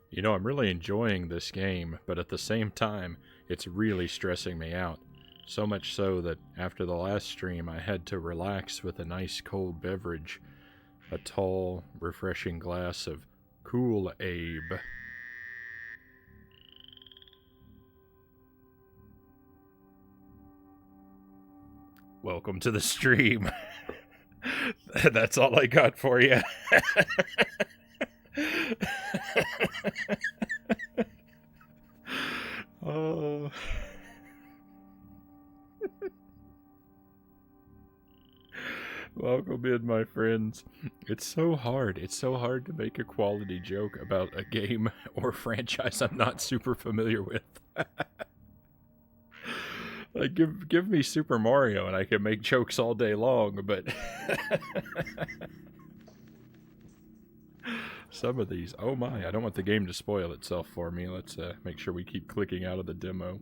You know, I'm really enjoying this game, but at the same time, it's really stressing me out. So much so that after the last stream, I had to relax with a nice cold beverage, a tall, refreshing glass of Cool Abe. Welcome to the stream. That's all I got for you. Oh. Welcome in, my friends. It's so hard. It's so hard to make a quality joke about a game or franchise I'm not super familiar with. Like, give me Super Mario and I can make jokes all day long, but some of these, oh my, I don't want the game to spoil itself for me. Let's make sure we keep clicking out of the demo.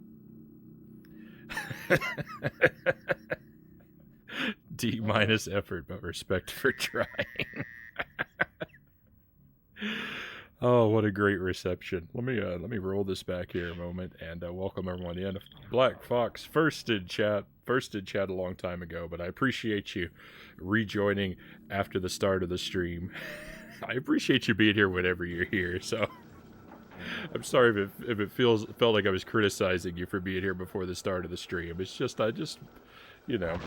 D minus effort, but respect for trying. Oh, what a great reception! Let me roll this back here a moment and welcome everyone in. Black Fox first in chat a long time ago, but I appreciate you rejoining after the start of the stream. I appreciate you being here whenever you're here. So I'm sorry if it felt like I was criticizing you for being here before the start of the stream. It's just you know.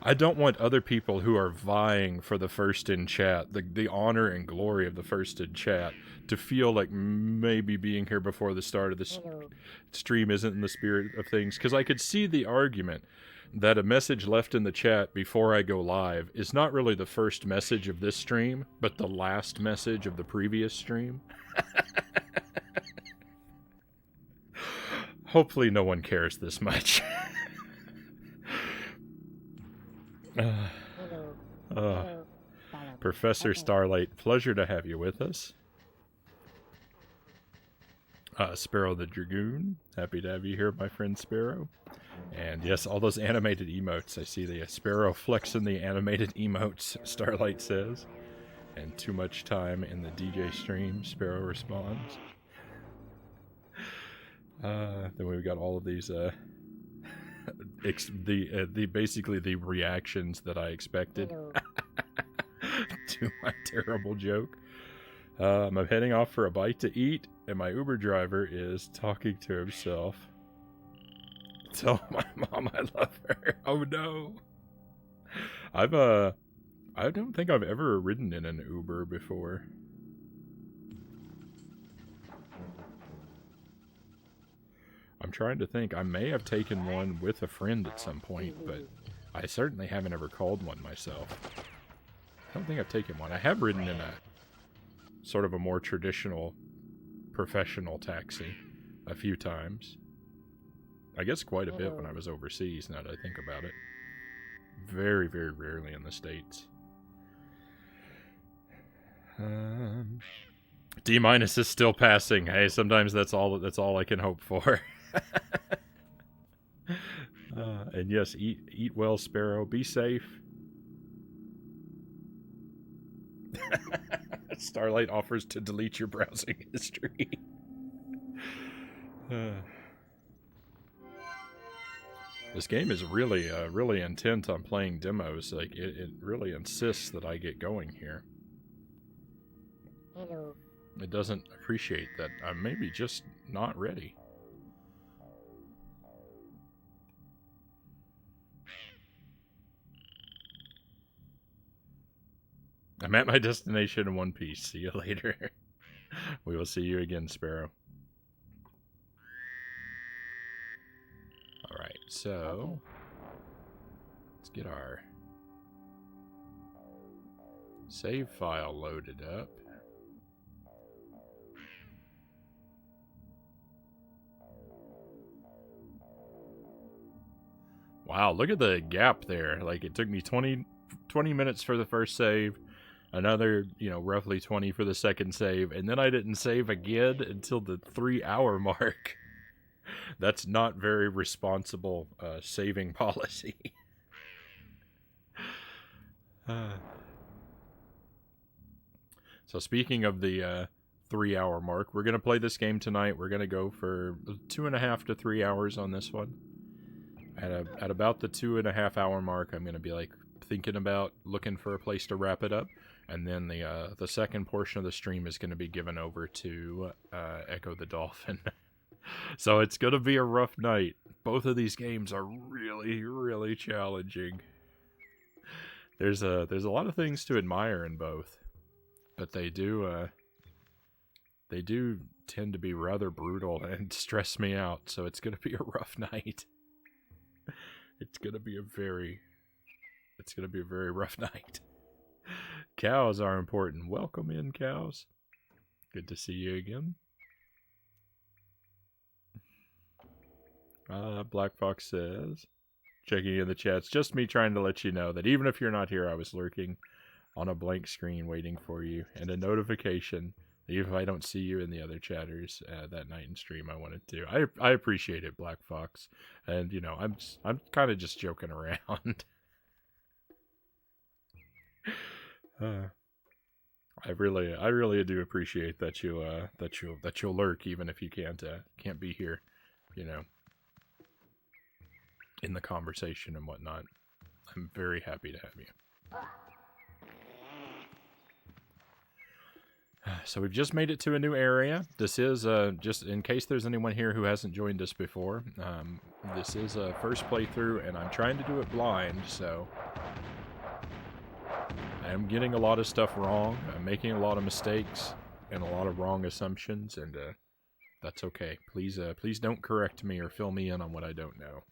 I don't want other people who are vying for the first in chat, the honor and glory of the first in chat, to feel like maybe being here before the start of the stream isn't in the spirit of things. Because I could see the argument that a message left in the chat before I go live is not really the first message of this stream, but the last message of the previous stream. Hopefully no one cares this much. Professor Starlight, pleasure to have you with us. Sparrow the Dragoon, happy to have you here, my friend Sparrow. And yes, all those animated emotes. I see the Sparrow flexing the animated emotes, Starlight says. And too much time in the DJ stream, Sparrow responds. Then we've got all of these basically the reactions that I expected to my terrible joke. I'm heading off for a bite to eat, and my Uber driver is talking to himself. Tell my mom I love her. Oh no. I don't think I've ever ridden in an Uber before. I'm trying to think. I may have taken one with a friend at some point, but I certainly haven't ever called one myself. I don't think I've taken one. I have ridden in a sort of a more traditional, professional taxi a few times. I guess quite a bit when I was overseas, now that I think about it. Very, very rarely in the States. D minus is still passing. Hey, sometimes that's all I can hope for. And yes, eat well, Sparrow. Be safe. Starlight offers to delete your browsing history. This game is really, really intent on playing demos. Like it really insists that I get going here. Hello. It doesn't appreciate that I'm maybe just not ready. I'm at my destination in one piece. See you later. We will see you again, Sparrow. Alright, so let's get our save file loaded up. Wow, look at the gap there. Like, it took me 20 minutes for the first save, another, roughly 20 for the second save, and then I didn't save again until the 3-hour mark. That's not very responsible saving policy. So speaking of the 3-hour mark, we're gonna play this game tonight. We're gonna go for 2.5 to 3 hours on this one. At about the 2.5 hour mark, I'm gonna be like thinking about looking for a place to wrap it up, and then the second portion of the stream is gonna be given over to Echo the Dolphin. So it's gonna be a rough night. Both of these games are really, really challenging. There's a lot of things to admire in both, but they do tend to be rather brutal and stress me out. So it's gonna be a rough night. It's gonna be a very rough night. Cows are important. Welcome in, cows. Good to see you again. Black Fox says, checking in the chats, just me trying to let you know that even if you're not here, I was lurking on a blank screen waiting for you, and a notification that even if I don't see you in the other chatters that night in stream, I wanted to. I appreciate it, Black Fox, and you know I'm kind of just joking around. I really do appreciate that you'll lurk even if you can't be here, you know, in the conversation and whatnot. I'm very happy to have you. So we've just made it to a new area. This is, just in case there's anyone here who hasn't joined us before, this is a first playthrough, and I'm trying to do it blind, so I am getting a lot of stuff wrong. I'm making a lot of mistakes and a lot of wrong assumptions, and that's okay. Please don't correct me or fill me in on what I don't know.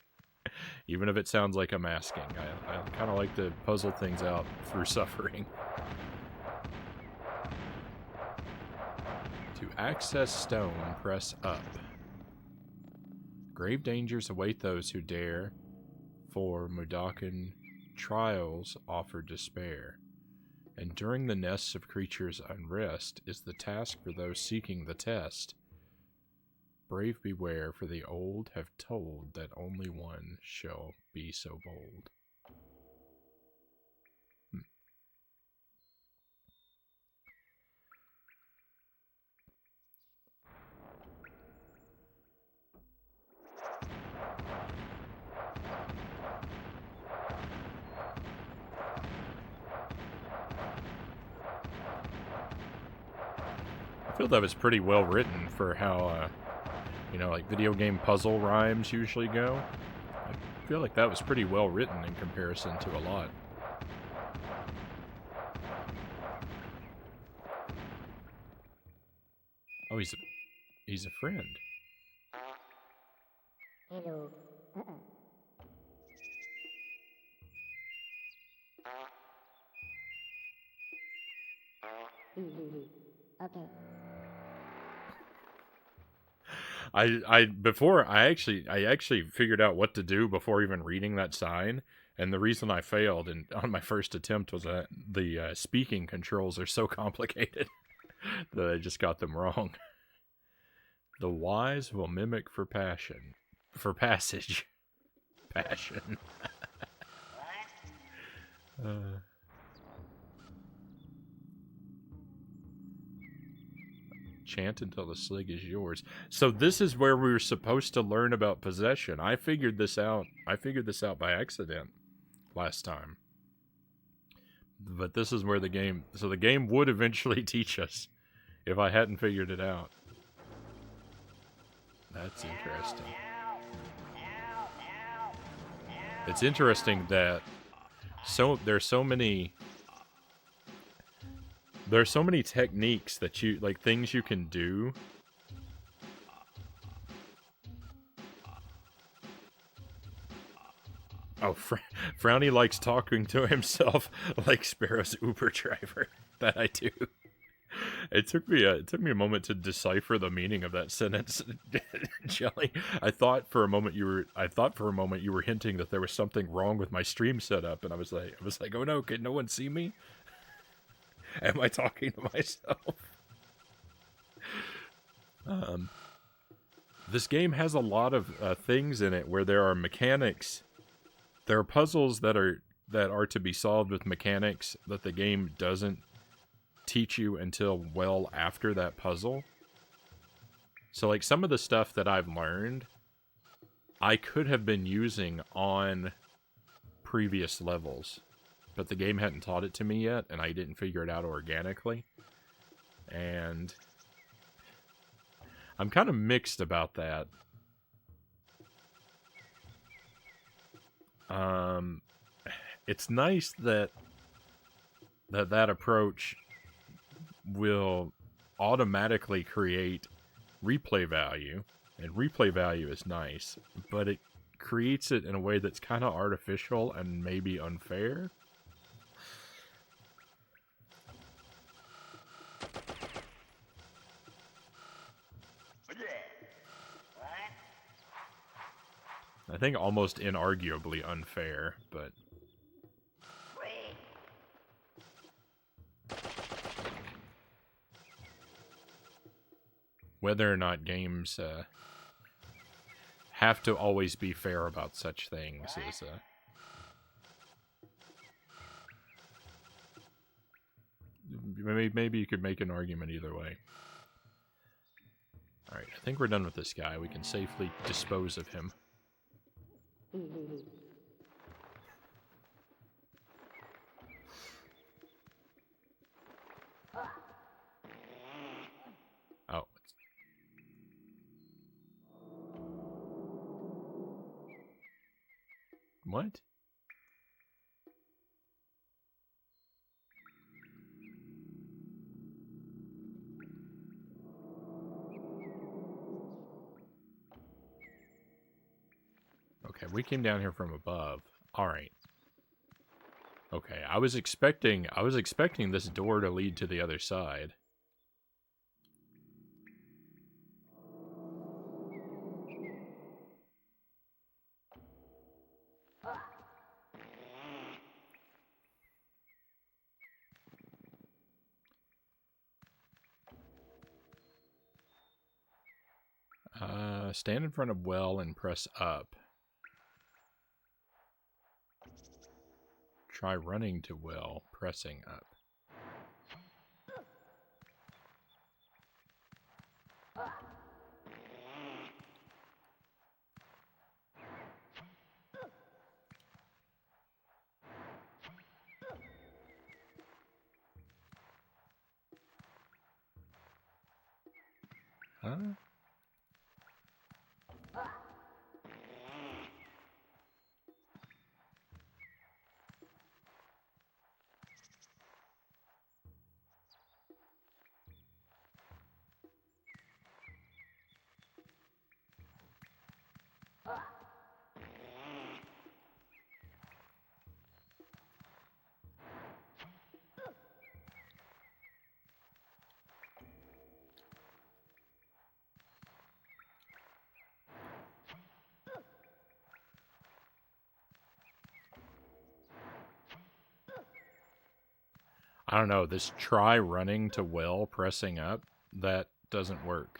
Even if it sounds like I'm asking. I kind of like to puzzle things out through suffering. To access stone, press up. Grave dangers await those who dare, for Mudakan trials offer despair. Enduring the nests of creatures' unrest is the task for those seeking the test. Brave beware, for the old have told that only one shall be so bold. I feel that was pretty well written for how, you know, like video game puzzle rhymes usually go. I feel like that was pretty well written in comparison to a lot. Oh, he's a friend. Hello. Okay. I actually figured out what to do before even reading that sign, and the reason I failed on my first attempt was that the speaking controls are so complicated that I just got them wrong. The wise will mimic for passage. Passion. Chant until the slig is yours. So this is where we were supposed to learn about possession. I figured this out by accident last time. But this is where the game would eventually teach us if I hadn't figured it out. That's interesting. It's interesting that there's so many techniques that you, like, things you can do. Oh, Frownie likes talking to himself like Sparrow's Uber driver. That I do. It took me a moment to decipher the meaning of that sentence, Jelly. I thought for a moment you were hinting that there was something wrong with my stream setup, and I was like, oh no, can no one see me? Am I talking to myself? This game has a lot of things in it where there are mechanics. There are puzzles that are to be solved with mechanics that the game doesn't teach you until well after that puzzle. So, like, some of the stuff that I've learned, I could have been using on previous levels, but the game hadn't taught it to me yet, and I didn't figure it out organically. And I'm kind of mixed about that. It's nice that that approach will automatically create replay value, and replay value is nice, but it creates it in a way that's kind of artificial and maybe unfair. I think almost inarguably unfair, but whether or not games have to always be fair about such things is maybe you could make an argument either way. Alright, I think we're done with this guy. We can safely dispose of him. Oh. What? Okay, we came down here from above. Alright. Okay, I was expecting this door to lead to the other side. Stand in front of well and press up. Try running to well, pressing up. Huh? I don't know, this try running to well, pressing up, that doesn't work.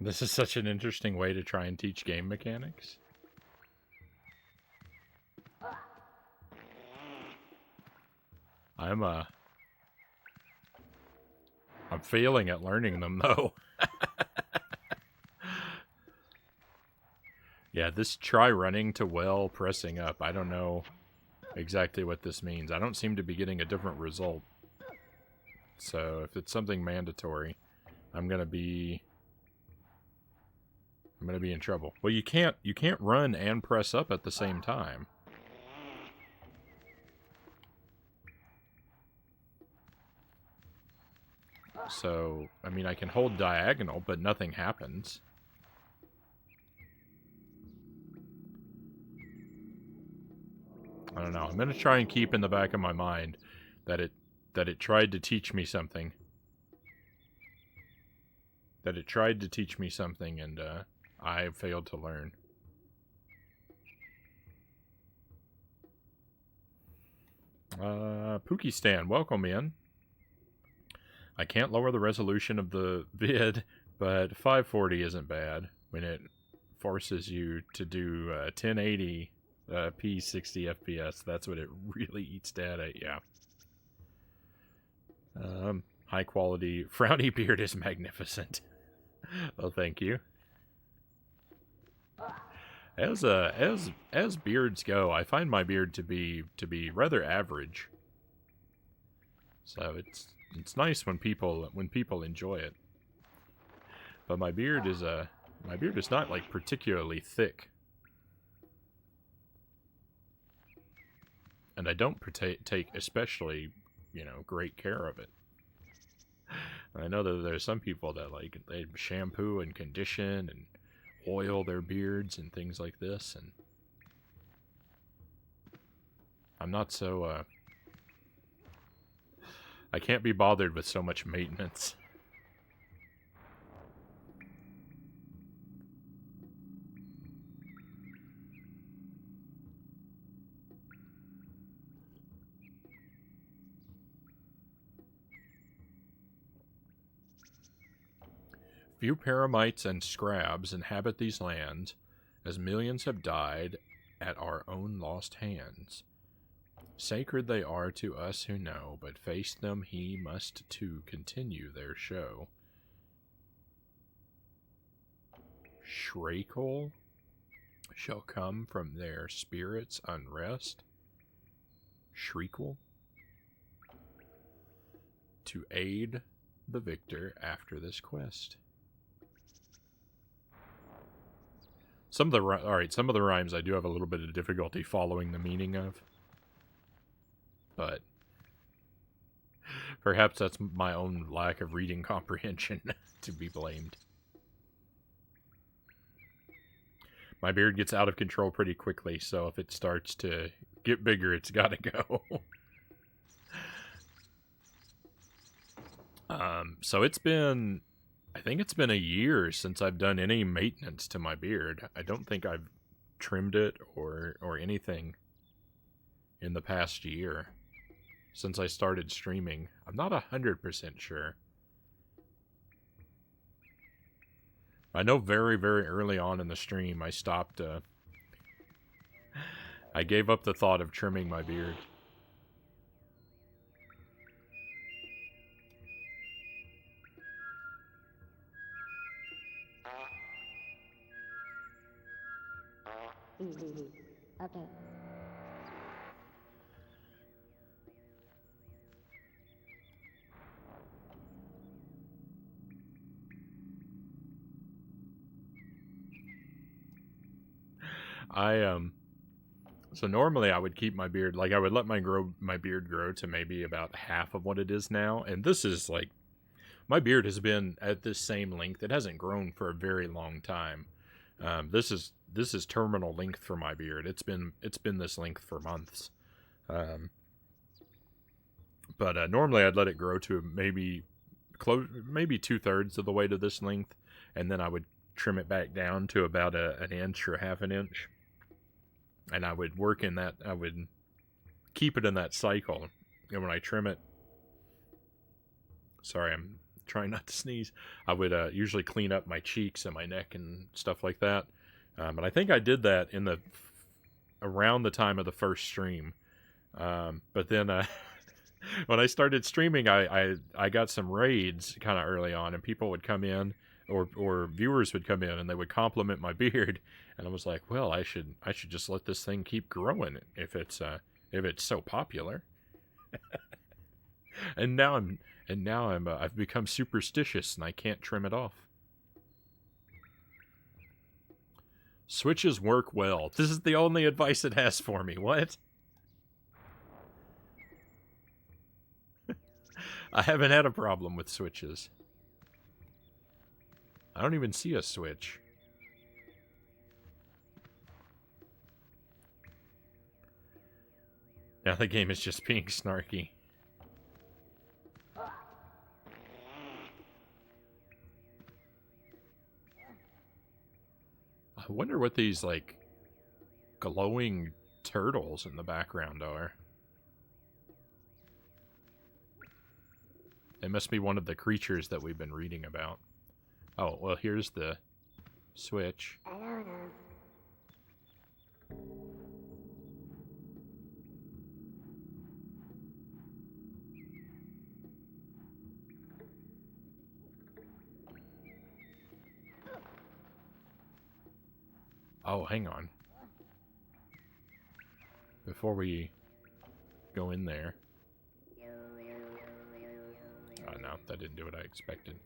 This is such an interesting way to try and teach game mechanics. I'm failing at learning them, though. Yeah, this try running to well, pressing up. I don't know exactly what this means. I don't seem to be getting a different result. So if it's something mandatory, I'm gonna be in trouble. Well, you can't run and press up at the same time. So, I mean, I can hold diagonal, but nothing happens. I don't know. I'm gonna try and keep in the back of my mind that it tried to teach me something. That it tried to teach me something, and I failed to learn. Pookie Stan, welcome in. I can't lower the resolution of the vid, but 540 isn't bad when it forces you to do 1080 p 60 FPS. That's what it really eats data. Yeah. High quality Frownie beard is magnificent. Well, thank you. As beards go, I find my beard to be rather average. So it's nice when people enjoy it. But my beard is not like particularly thick. And I don't take especially, great care of it. I know that there's some people that like they shampoo and condition and oil their beards and things like this, and I'm not so I can't be bothered with so much maintenance. Few paramites and scrabs inhabit these lands, as millions have died at our own lost hands. Sacred they are to us who know, but face them he must too continue their show. Shrakal shall come from their spirits' unrest. Shriekle to aid the victor after this quest. Some of the rhymes I do have a little bit of difficulty following the meaning of, but perhaps that's my own lack of reading comprehension to be blamed. My beard gets out of control pretty quickly, so if it starts to get bigger, it's gotta go. So I think it's been a year since I've done any maintenance to my beard. I don't think I've trimmed it or anything in the past year since I started streaming. I'm not 100% sure. I know very, very early on in the stream I stopped, I gave up the thought of trimming my beard. Okay. So normally I would keep my beard, like I would let my beard grow to maybe about half of what it is now, and this is like, my beard has been at this same length. It hasn't grown for a very long time. This is terminal length for my beard. It's been this length for months. But normally I'd let it grow to maybe 2/3 of the way to this length, and then I would trim it back down to about an inch or half an inch. And I would work in that, I would keep it in that cycle. And when I trim it, sorry, I'm trying not to sneeze, I would usually clean up my cheeks and my neck and stuff like that. And I think I did that around the time of the first stream. But then when I started streaming, I got some raids kind of early on, and people would come in, or viewers would come in, and they would compliment my beard, and I was like, well, I should just let this thing keep growing if it's so popular. and now I've become superstitious and I can't trim it off. Switches work well. This is the only advice it has for me. What? I haven't had a problem with switches. I don't even see a switch. Now the game is just being snarky. I wonder what these, like, glowing turtles in the background are. It must be one of the creatures that we've been reading about. Oh, well, here's the switch. I don't know. Oh, hang on. Before we go in there. Oh, no, that didn't do what I expected.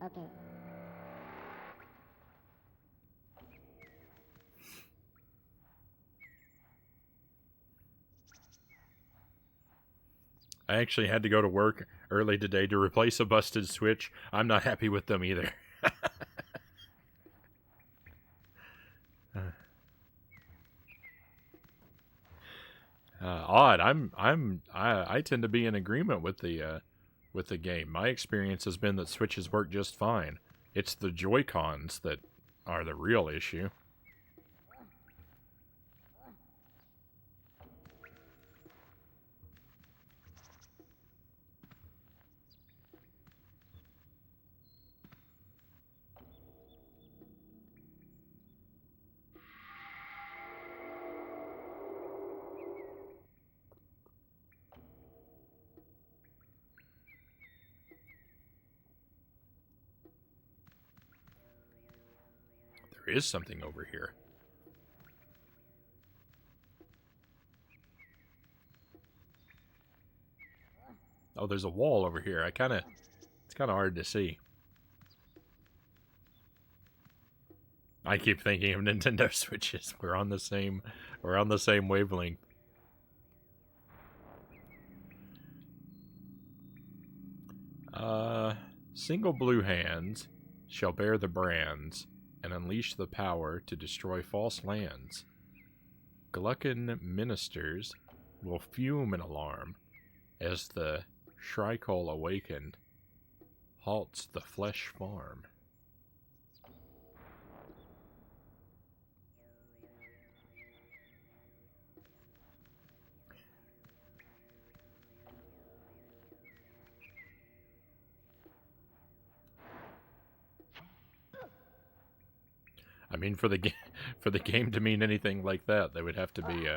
Okay. I actually had to go to work early today to replace a busted switch. I'm not happy with them either. Odd. I tend to be in agreement with the game. My experience has been that switches work just fine. It's the Joy-Cons that are the real issue. There is something over here. Oh, there's a wall over here. It's kind of hard to see. I keep thinking of Nintendo Switches. We're on the same wavelength. Single blue hands shall bear the brands and unleash the power to destroy false lands. Gluckin ministers will fume in alarm as the Shrikole awakened halts the flesh farm. I mean, for the game to mean anything like that, they would have to be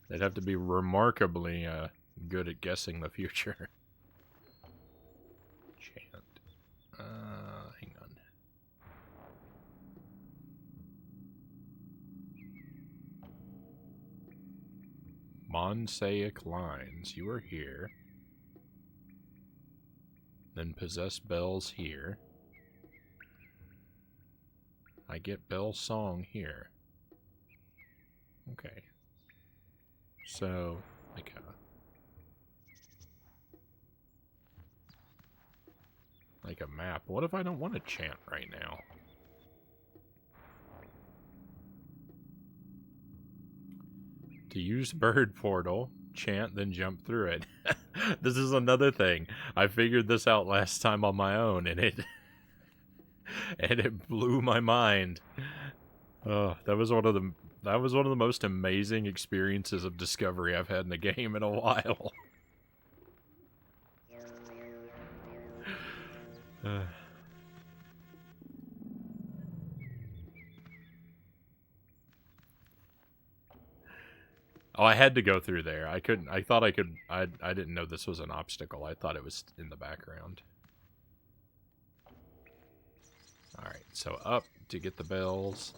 they'd have to be remarkably good at guessing the future. Chant. Hang on. Monsaic lines. You are here. Then possess bells here. I get bell song here. Okay. So, like a map. What if I don't want to chant right now? To use bird portal, chant, then jump through it. This is another thing. I figured this out last time on my own, and it blew my mind. Oh, that was one of the most amazing experiences of discovery I've had in the game in a while. Oh, I had to go through there. I couldn't. I thought I could. I didn't know this was an obstacle. I thought it was in the background. Alright, so up to get the bells.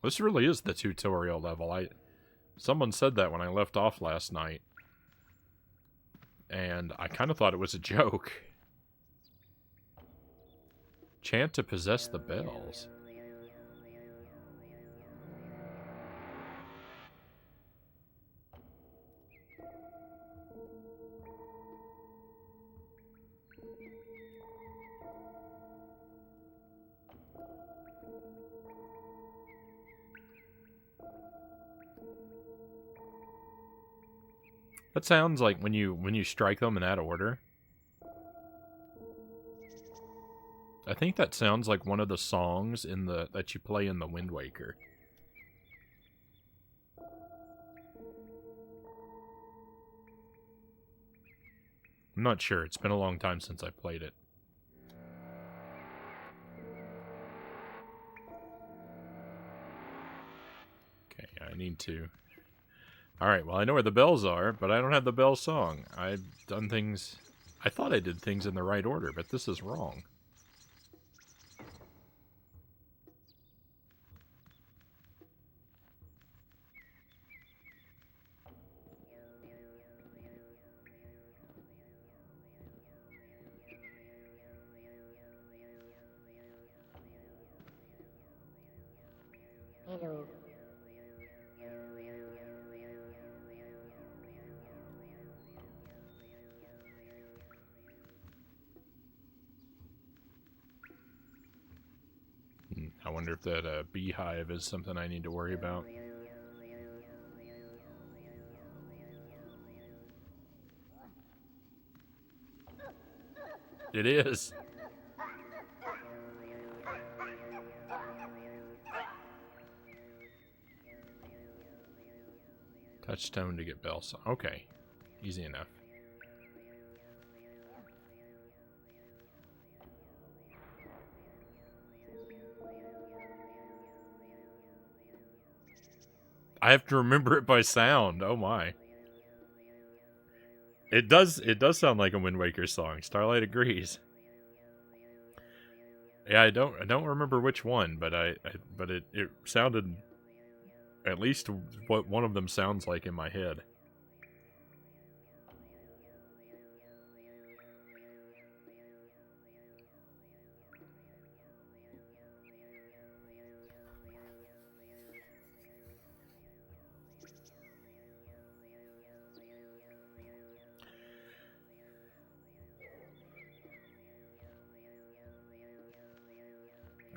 This really is the tutorial level. Someone said that when I left off last night. And I kind of thought it was a joke. Chant to possess the bells. That sounds like when you strike them in that order. I think that sounds like one of the songs in that you play in the Wind Waker. I'm not sure. It's been a long time since I played it. Okay, I need to... Alright, well, I know where the bells are, but I don't have the bell song. I've done things... I thought I did things in the right order, but this is wrong. Hello. I wonder if that beehive is something I need to worry about. It is. Touchstone to get bell song. Okay. Easy enough. I have to remember it by sound. Oh my. It does sound like a Wind Waker song. Starlight agrees. Yeah, I don't remember which one, but but it sounded at least what one of them sounds like in my head.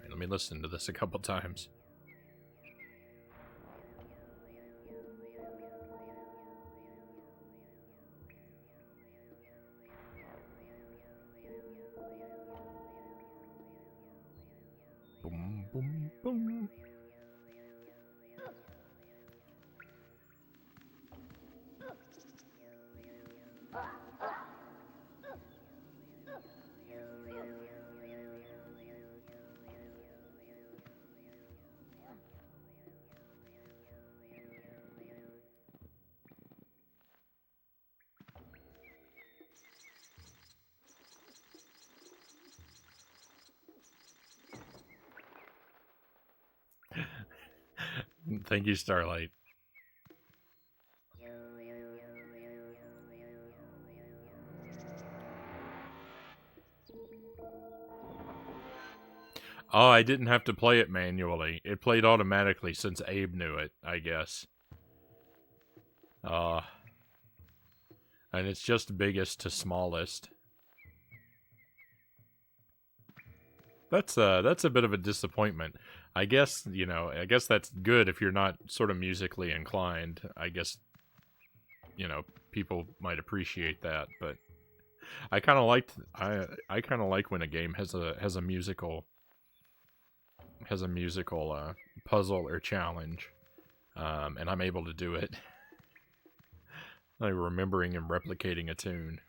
Let me listen to this a couple times. Boom, boom, boom. Thank you, Starlight. Oh, I didn't have to play it manually. It played automatically since Abe knew it, I guess. And it's just biggest to smallest. That's a bit of a disappointment. I guess, you know, I guess that's good if you're not sort of musically inclined. I guess, you know, people might appreciate that, but I kind of liked I kind of like when a game has a musical puzzle or challenge, and I'm able to do it. Like remembering and replicating a tune.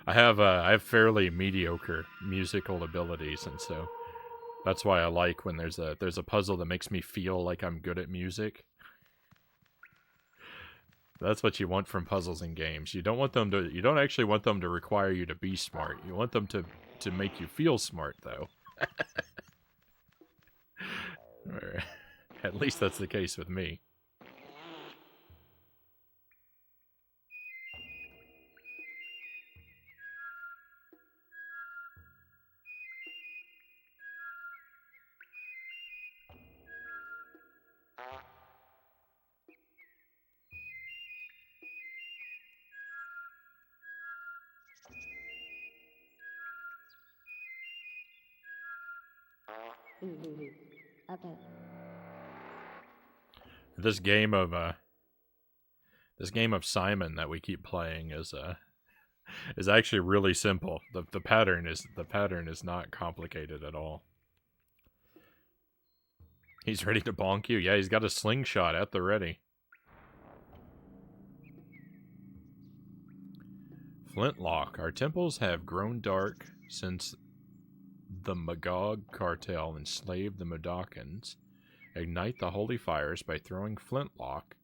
I have fairly mediocre musical abilities, and so that's why I like when there's a puzzle that makes me feel like I'm good at music. That's what you want from puzzles and games. You don't want them to. You don't actually want them to require you to be smart. You want them to make you feel smart, though. Or, at least that's the case with me. Okay. This game of Simon that we keep playing is actually really simple. The pattern is not complicated at all. He's ready to bonk you. Yeah, he's got a slingshot at the ready. Flintlock. Our temples have grown dark since the Magog cartel enslaved the Mudokons. Ignite the holy fires by throwing flintlock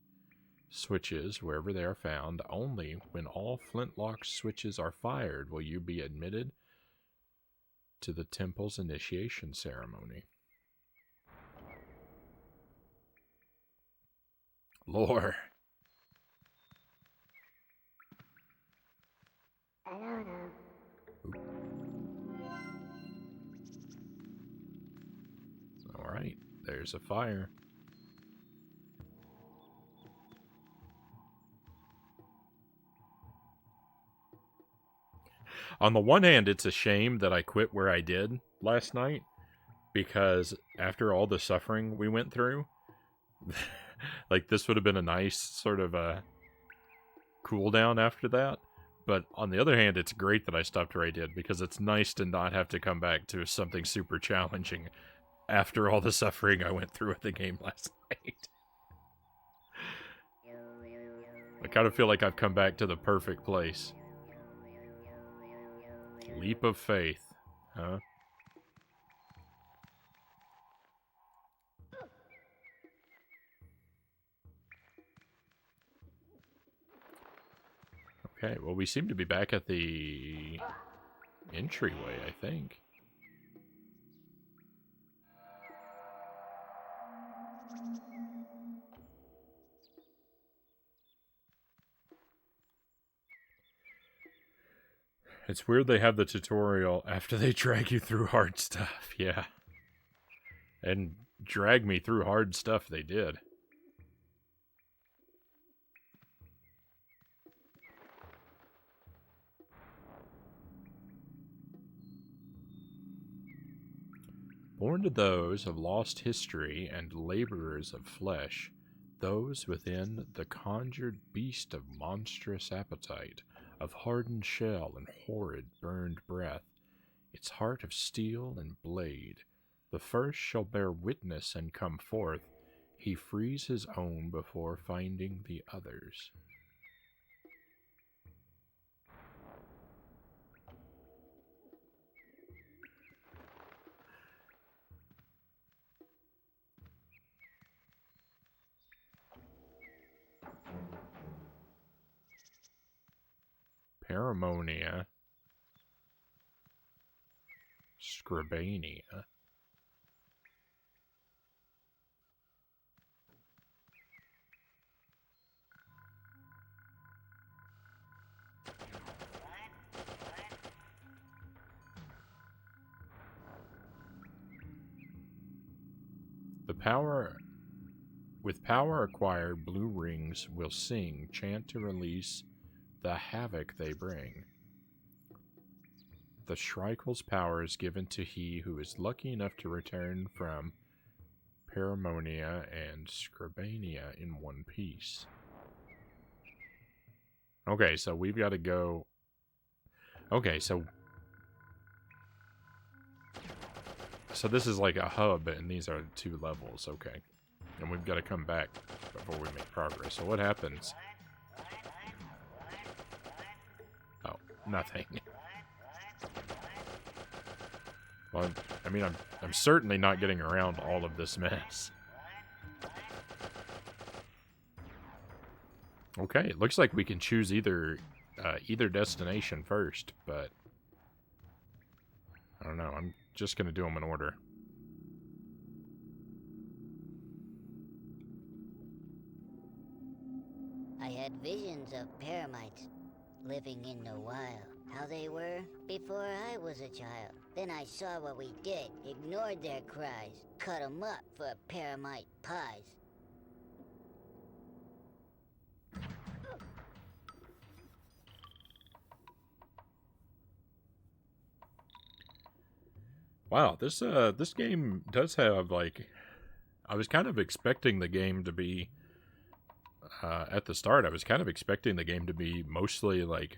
switches wherever they are found. Only when all flintlock switches are fired will you be admitted to the temple's initiation ceremony. Lore. Alright, there's a fire. On the one hand, it's a shame that I quit where I did last night, because after all the suffering we went through, like, this would have been a nice sort of a cool down after that. But on the other hand, it's great that I stopped where I did, because it's nice to not have to come back to something super challenging after all the suffering I went through with the game last night. I kind of feel like I've come back to the perfect place. Leap of faith, huh? Okay, well, we seem to be back at the entryway, I think. It's weird they have the tutorial after they drag you through hard stuff, yeah. And drag me through hard stuff they did. Born to those of lost history and laborers of flesh, those within the conjured beast of monstrous appetite, of hardened shell and horrid burned breath, its heart of steel and blade, the first shall bear witness and come forth. He frees his own before finding the others. Paramonia. Scribania. With power acquired, blue rings will sing, chant to release the havoc they bring. The Shrike's power is given to he who is lucky enough to return from Paramonia and Scribania in one piece. Okay, so we've got to go... Okay, so this is like a hub, and these are 2 levels, okay. And we've got to come back before we make progress. So what happens? Oh, nothing. Well, I mean, I'm certainly not getting around all of this mess. Okay, it looks like we can choose either destination first, but I don't know. I'm just gonna do them in order. I had visions of paramites living in the wild. How they were before I was a child. Then I saw what we did, ignored their cries, cut 'em up for paramite pies. Wow, this game does have like, I was kind of expecting the game to be at the start. I was kind of expecting the game to be mostly like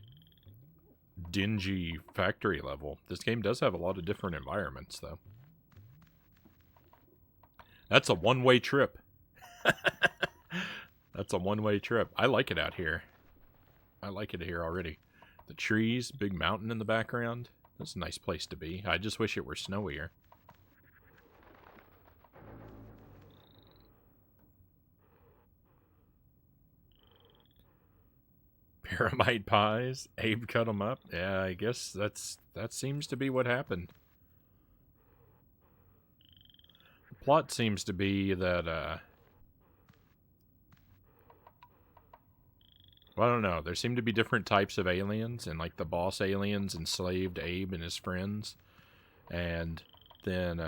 dingy factory level. This game does have a lot of different environments though. That's a one-way trip. That's a one-way trip. I like it out here. I like it here already. The trees, big mountain in the background. That's a nice place to be. I just wish it were snowier. Pyramide pies. Abe cut them up. Yeah, I guess that seems to be what happened. The plot seems to be that well, I don't know. There seem to be different types of aliens, and like the boss aliens enslaved Abe and his friends, and then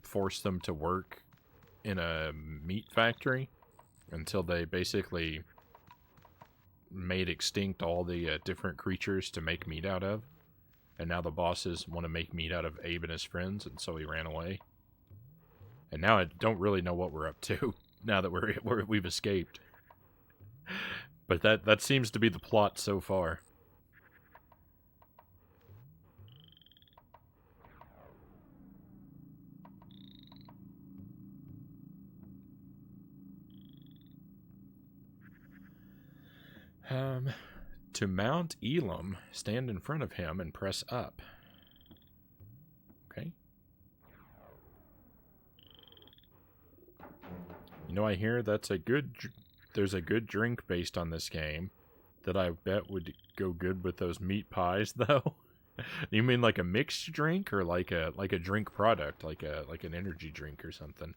forced them to work in a meat factory until they basically made extinct all the different creatures to make meat out of. And now the bosses want to make meat out of Abe and his friends, and so he ran away. And now I don't really know what we're up to now that we've escaped. But that seems to be the plot so far. To mount Elam, stand in front of him and press up. Okay. You know, I hear there's a good drink based on this game that I bet would go good with those meat pies, though. You mean like a mixed drink, or like a drink product, like an energy drink or something?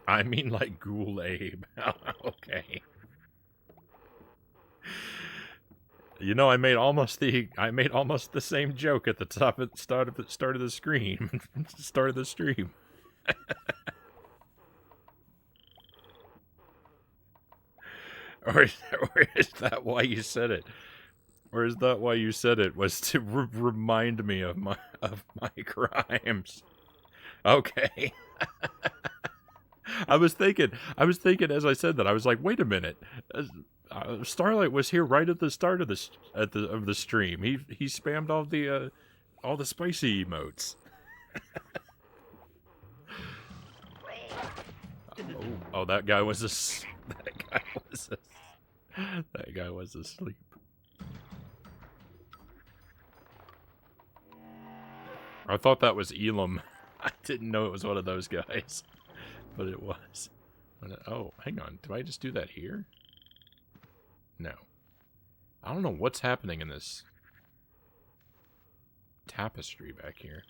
I mean like Ghoul Abe. Okay. You know, I made almost the same joke at the start of the stream. Start of the stream. Or is that why you said it? Or is that why you said it, was to remind me of my crimes? Okay. I was thinking as I said that, I was like, wait a minute. Starlight was here right at the start of the stream. He spammed all the spicy emotes. Oh, that guy was that guy was asleep. I thought that was Elam. I didn't know it was one of those guys, but it was. Oh, hang on. Do I just do that here? No. I don't know what's happening in this tapestry back here.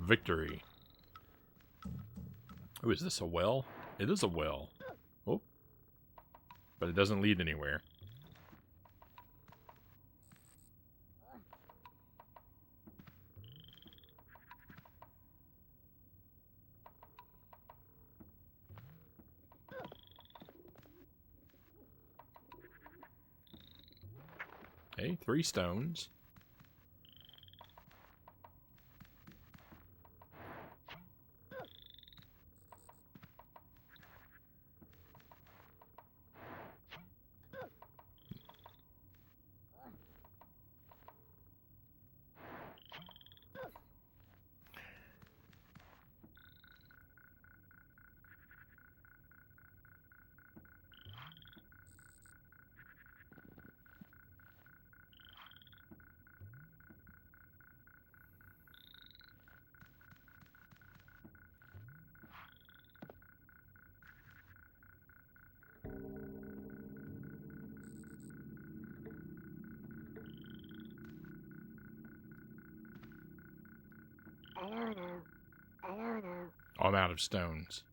Victory. Oh, is this a well? It is a well. Oh. But it doesn't lead anywhere. Okay, 3 stones. Oh, I'm out of stones.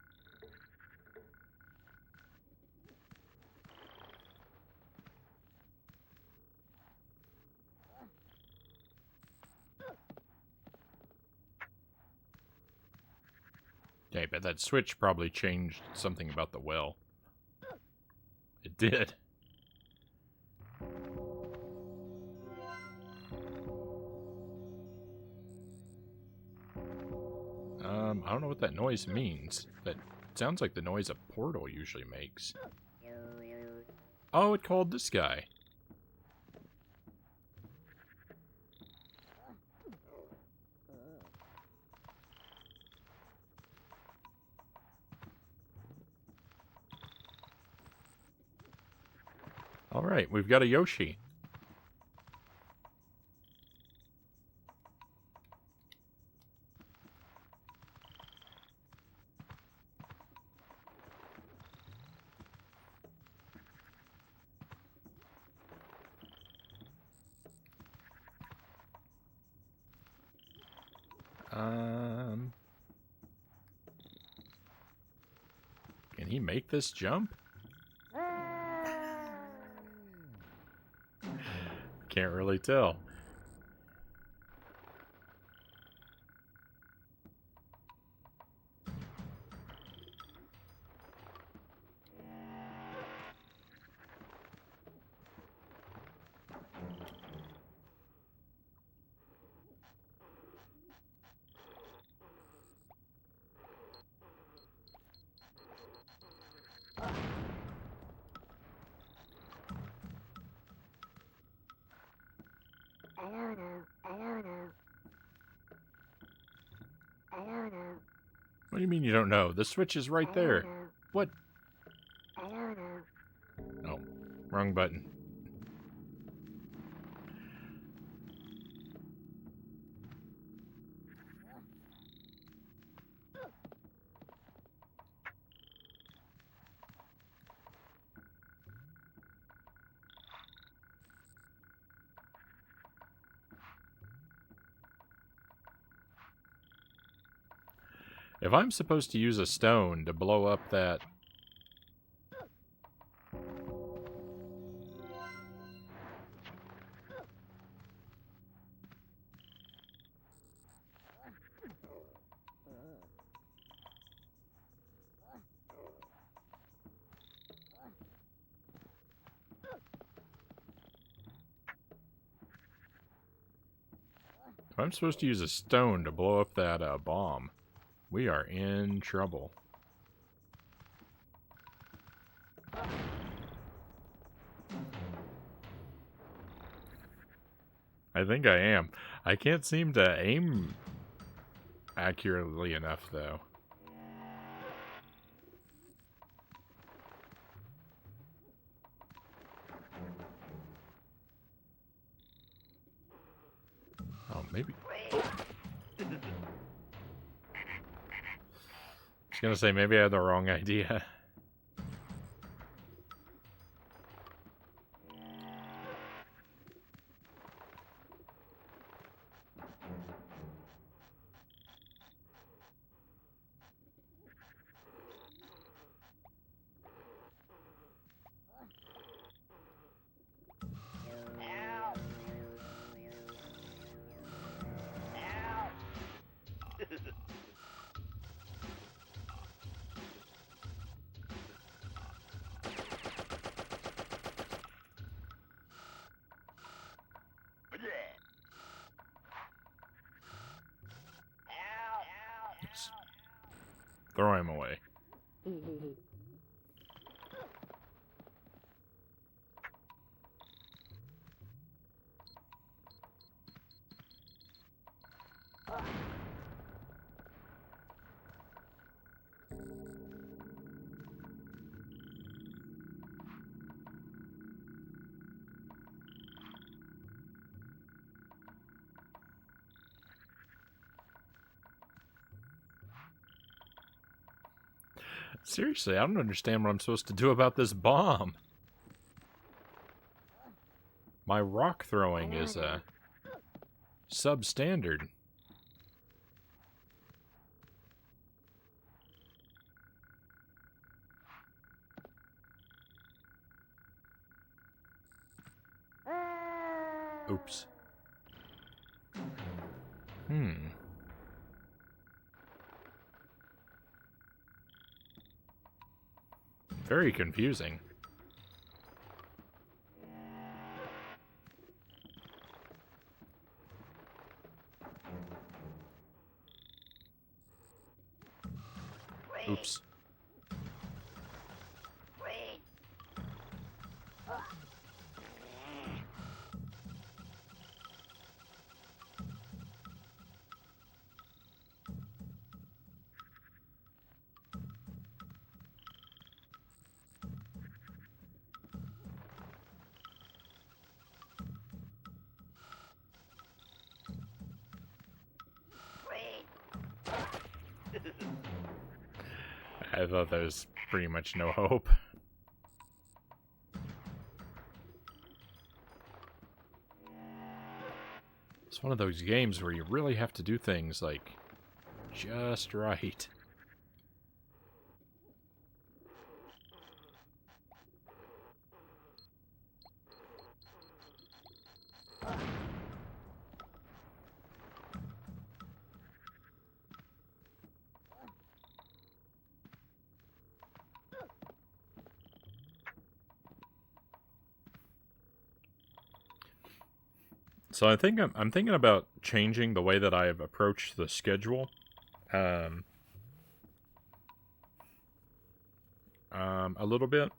Okay, but that switch probably changed something about the well. It did. I don't know what that noise means. That sounds like the noise a portal usually makes. Oh, it called this guy. Alright, we've got a Yoshi. Can he make this jump? Can't really tell. What do you mean you don't know? The switch is right there. What? Oh, wrong button. If I'm supposed to use a stone to blow up that... If I'm supposed to use a stone to blow up that bomb, we are in trouble. I think I am. I can't seem to aim accurately enough, though. Oh, maybe... I was gonna say, maybe I had the wrong idea. Let's throw him away. Seriously, I don't understand what I'm supposed to do about this bomb. My rock throwing is substandard. Oops. Very confusing. Oops. I thought there was pretty much no hope. It's one of those games where you really have to do things like just right. So I think I'm thinking about changing the way that I've approached the schedule. A little bit.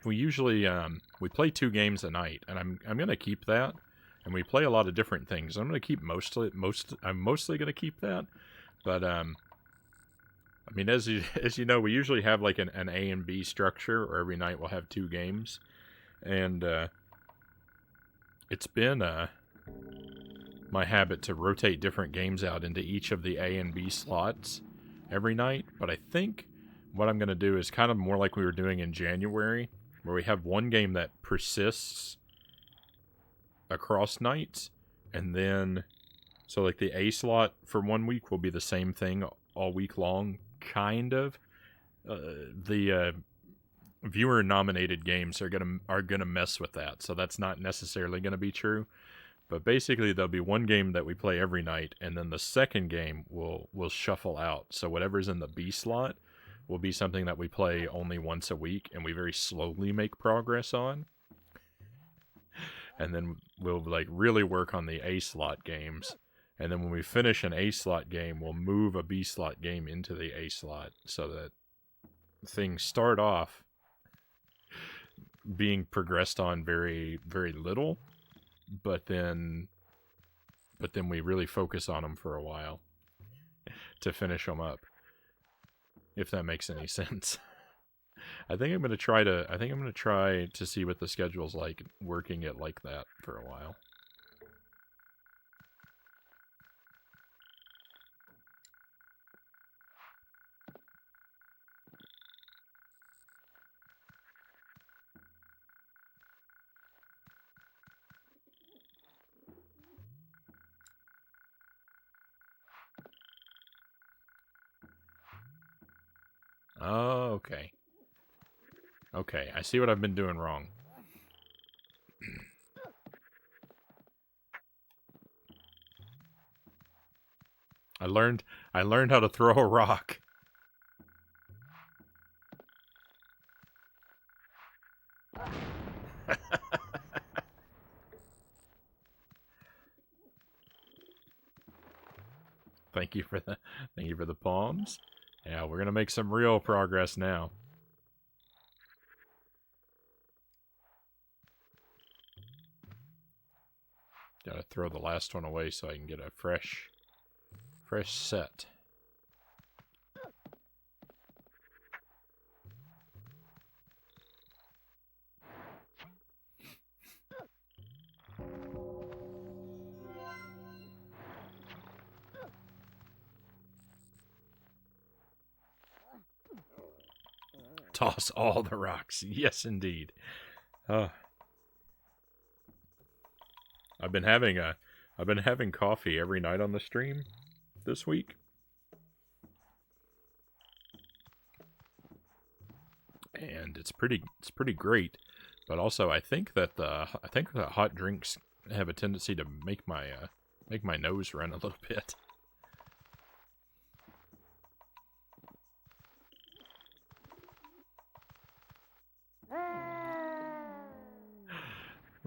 We usually we play 2 games a night, and I'm gonna keep that. And we play a lot of different things. I'm gonna keep I'm mostly gonna keep that. But I mean, as you know, we usually have like an A and B structure, or every night we'll have 2 games. And it's been my habit to rotate different games out into each of the A and B slots every night. But I think what I'm going to do is kind of more like we were doing in January, where we have one game that persists across nights, and then so like the A slot for 1 week will be the same thing all week long, kind of. The viewer nominated games are gonna mess with that, so that's not necessarily gonna be true. But basically, there'll be one game that we play every night, and then the second game will shuffle out. So whatever's in the B slot will be something that we play only once a week, and we very slowly make progress on. And then we'll like really work on the A slot games. And then when we finish an A slot game, we'll move a B slot game into the A slot, so that things start off being progressed on very, very little, but then we really focus on them for a while to finish them up, if that makes any sense. I think I'm gonna try to see what the schedule's like, working it like that for a while. Oh, okay. Okay, I see what I've been doing wrong. I learned how to throw a rock. Thank you for the palms. Yeah, we're gonna make some real progress now. Gotta throw the last one away so I can get a fresh set. Toss all the rocks. Yes, indeed. I've been having coffee every night on the stream this week. And it's pretty great. But also, I think that hot drinks have a tendency to make my nose run a little bit.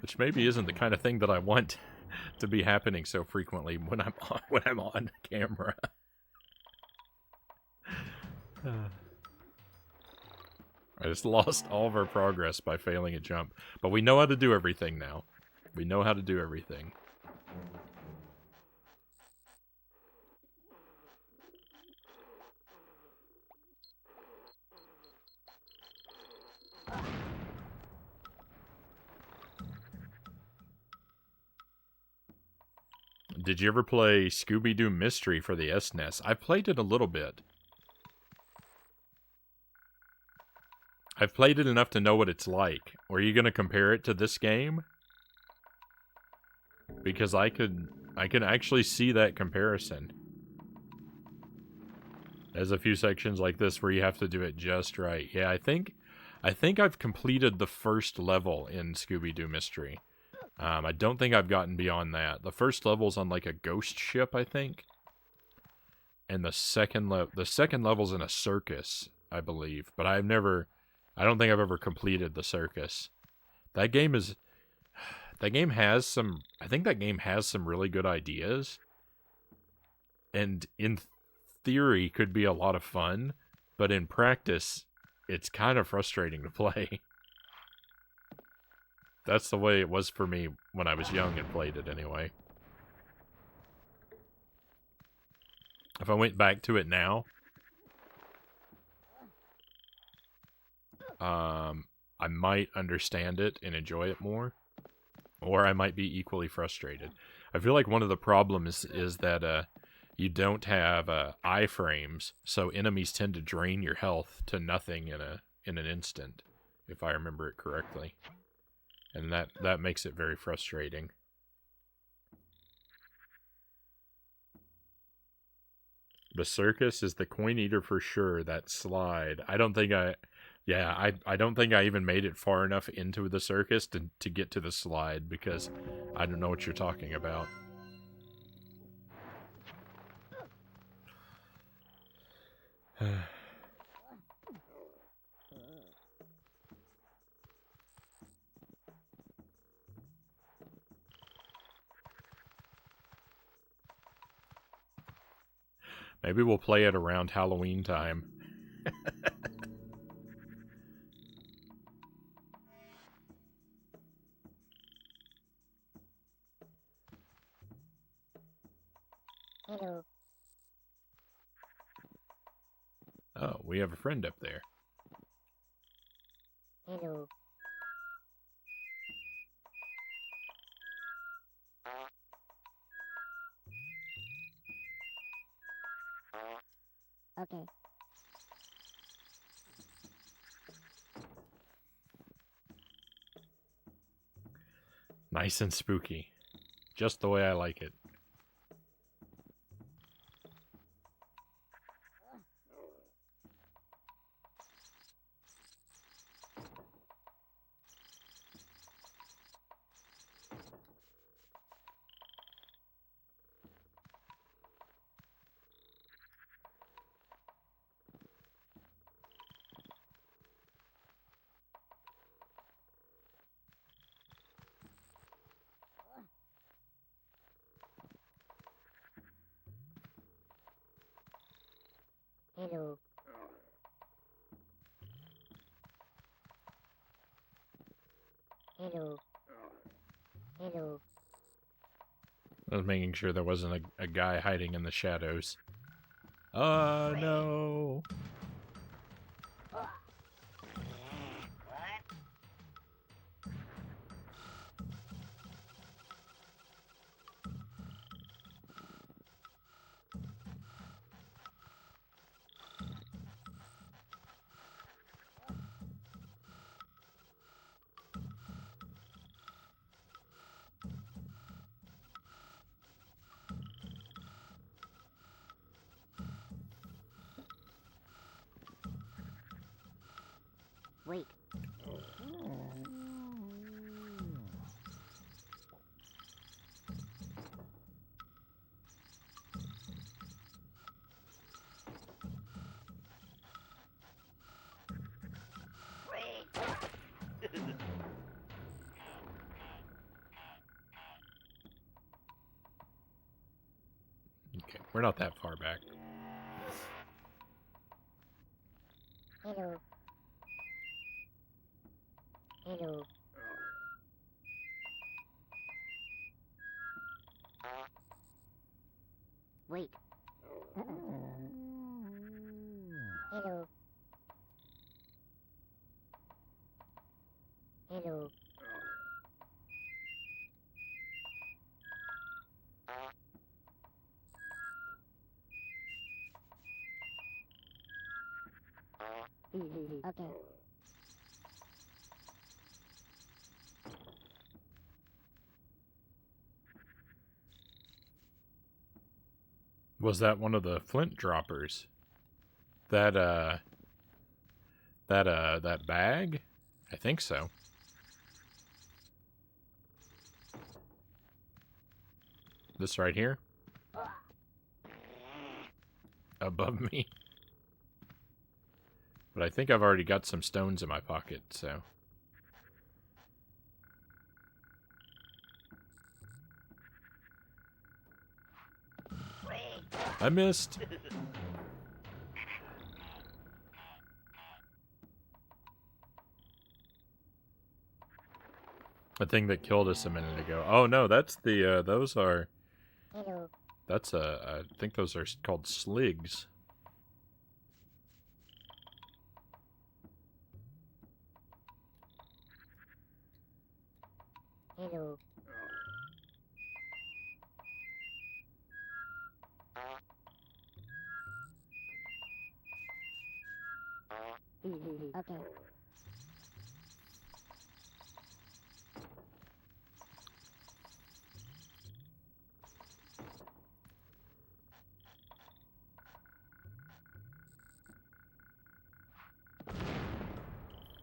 Which maybe isn't the kind of thing that I want to be happening so frequently when I'm on camera. I just lost all of our progress by failing a jump. But we know how to do everything now. We know how to do everything. Did you ever play Scooby-Doo Mystery for the SNES? I've played it a little bit. I've played it enough to know what it's like. Are you going to compare it to this game? Because I can actually see that comparison. There's a few sections like this where you have to do it just right. Yeah, I think I've completed the first level in Scooby-Doo Mystery. I don't think I've gotten beyond that. The first level's on like a ghost ship, I think. And the second level's in a circus, I believe. But I don't think I've ever completed the circus. That game has some really good ideas. And in theory could be a lot of fun, but in practice it's kind of frustrating to play. That's the way it was for me when I was young and played it anyway. If I went back to it now, I might understand it and enjoy it more, or I might be equally frustrated. I feel like one of the problems is that you don't have iframes, so enemies tend to drain your health to nothing in an instant, if I remember it correctly. And that makes it very frustrating. The circus is the coin eater for sure. That slide. I don't think I even made it far enough into the circus to get to the slide because I don't know what you're talking about. Maybe we'll play it around Halloween time. Hello. Oh, we have a friend up there. Hello. Okay. Nice and spooky. Just the way I like it. Hello. Hello. Hello. I was making sure there wasn't a guy hiding in the shadows. No. Okay, we're not that far back. Hello. Hello. Wait. Hello. Hello. Okay. Was that one of the flint droppers? That that bag? I think so. This right here? Above me. But I think I've already got some stones in my pocket, so. I missed. The thing that killed us a minute ago. Oh no, that's the, those are... Hello. That's, I think those are called sligs. Hello. Okay.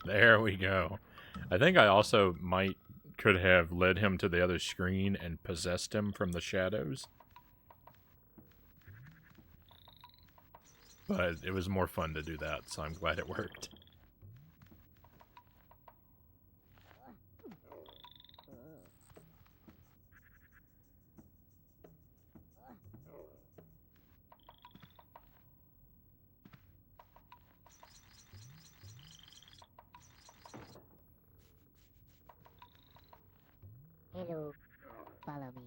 There we go. I think I also could have led him to the other screen and possessed him from the shadows. But it was more fun to do that, so I'm glad it worked. Hello. Follow me.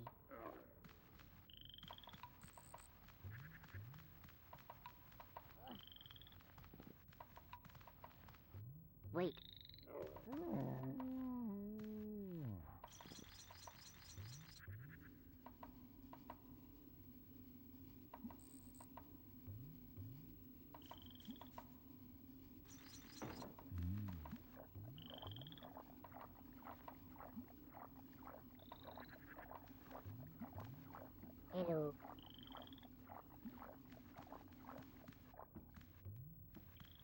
Wait. Hello.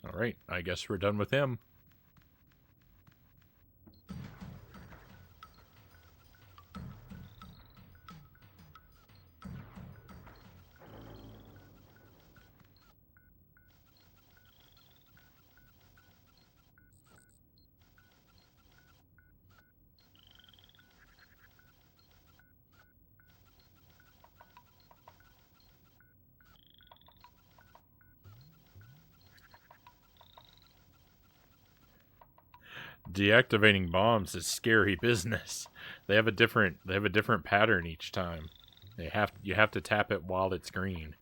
Alright, I guess we're done with him. Deactivating bombs is scary business. They have a different pattern each time. You have to tap it while it's green.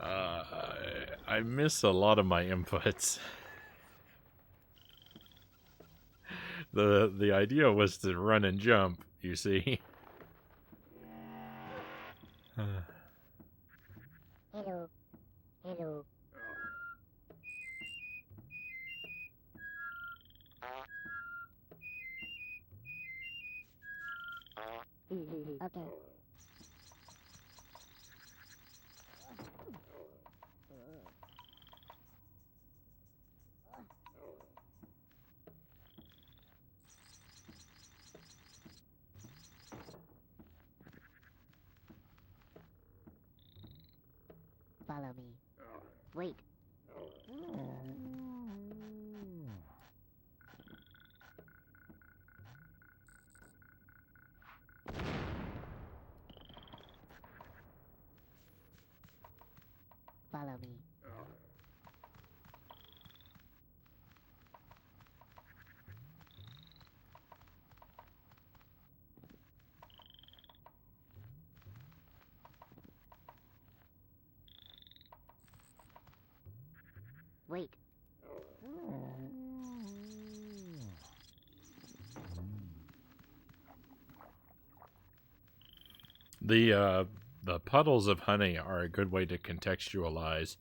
I miss a lot of my inputs. The idea was to run and jump, you see. Hello. Hello. Okay. Follow me. Wait. Follow me. Wait. The puddles of honey are a good way to contextualize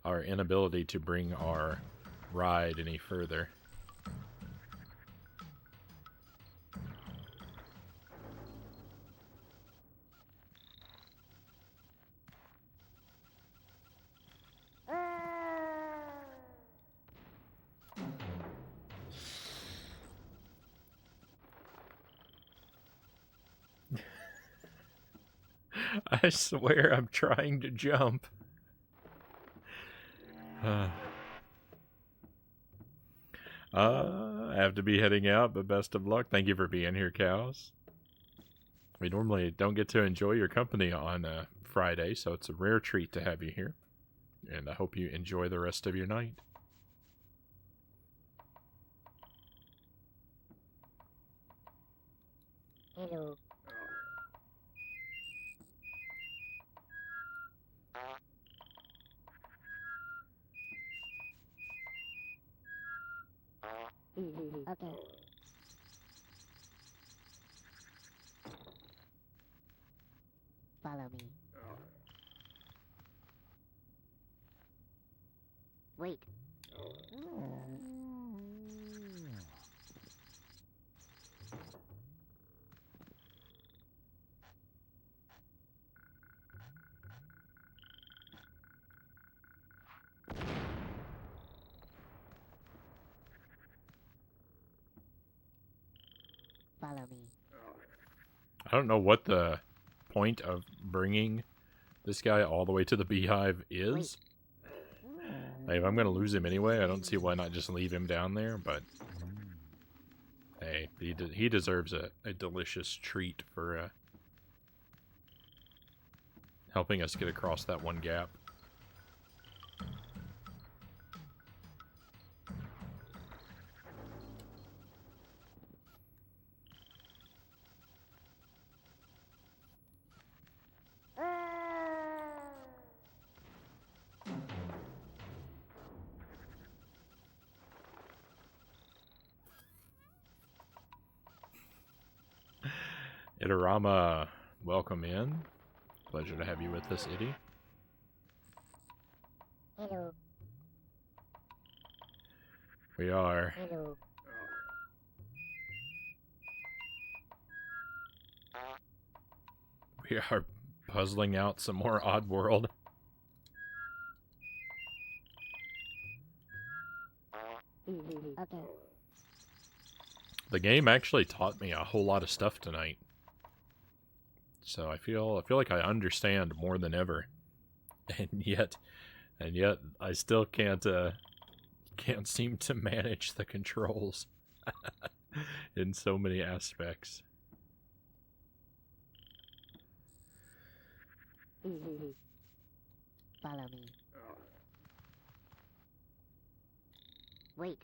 our inability to bring our ride any further. I swear I'm trying to jump. I have to be heading out, but best of luck. Thank you for being here, cows. We normally don't get to enjoy your company on Friday, so it's a rare treat to have you here. And I hope you enjoy the rest of your night. Hello. Okay. Follow me. Wait. Follow me. I don't know what the point of bringing this guy all the way to the beehive is. Like, if I'm going to lose him anyway, I don't see why not just leave him down there, but hey, he deserves a delicious treat for helping us get across that one gap. Itarama, welcome in. Pleasure to have you with us, Itty. Hello. We are Hello. puzzling out some more Oddworld. Okay. The game actually taught me a whole lot of stuff tonight. So I feel like I understand more than ever. And yet I still can't seem to manage the controls in so many aspects. Follow me. Wait.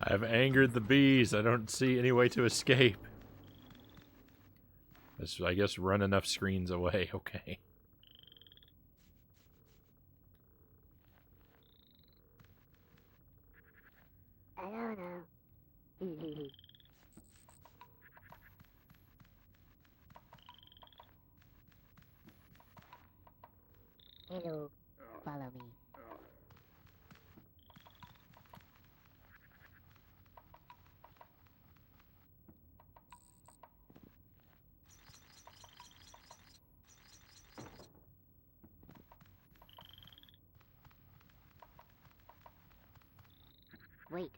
I've angered the bees. I don't see any way to escape. I guess run enough screens away. Okay. I don't know. Hello, follow me. Wait.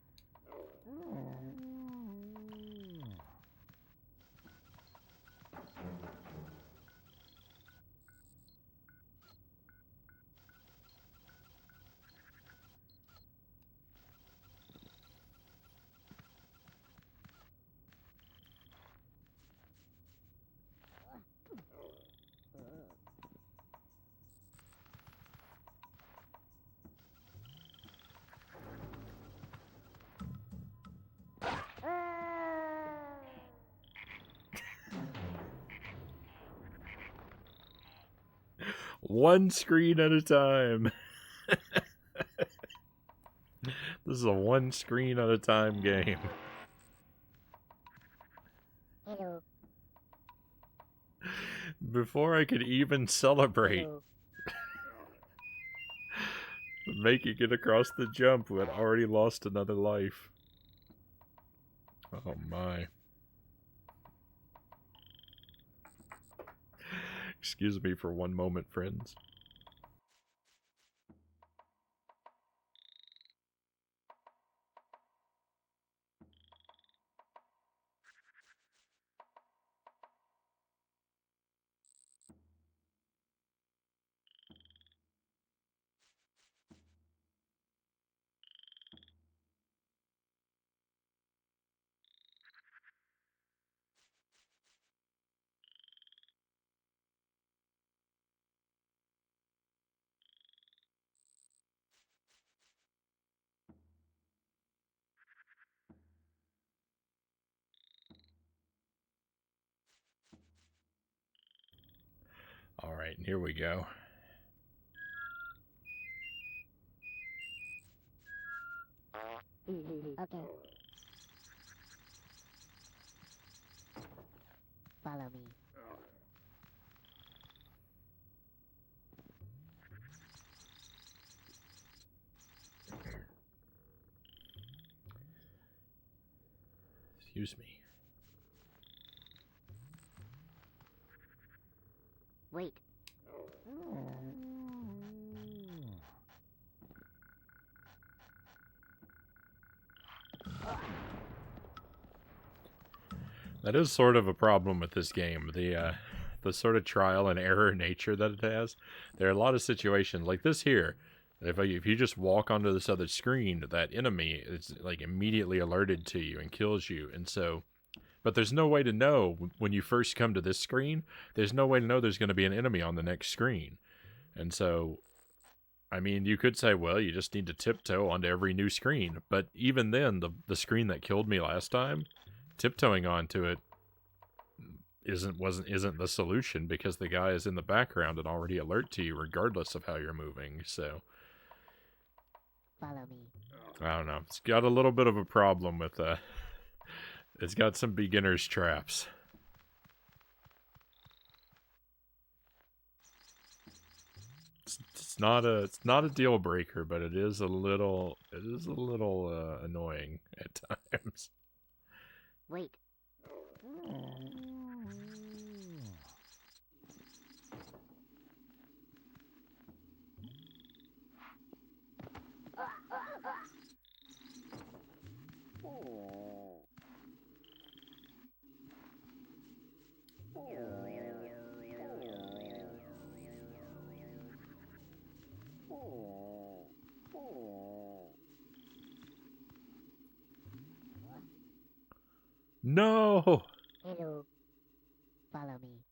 One screen at a time. This is a one screen at a time game. Hello. Before I could even celebrate Hello. making it across the jump, we had already lost another life. Oh my. Excuse me for one moment, friends. Alright, here we go. Okay. Follow me. Excuse me. Wait. That is sort of a problem with this game. The sort of trial and error nature that it has. There are a lot of situations like this here. If you just walk onto this other screen, that enemy is like immediately alerted to you and kills you. And so, but there's no way to know when you first come to this screen. There's no way to know there's going to be an enemy on the next screen. And so, I mean, you could say, well, you just need to tiptoe onto every new screen. But even then, the screen that killed me last time, tiptoeing onto it isn't the solution because the guy is in the background and already alert to you regardless of how you're moving. So Follow me. I don't know. It's got a little bit of a problem with it's got some beginner's traps. It's not a deal breaker, but it is a little annoying at times. Wait. No. Hello. Follow me.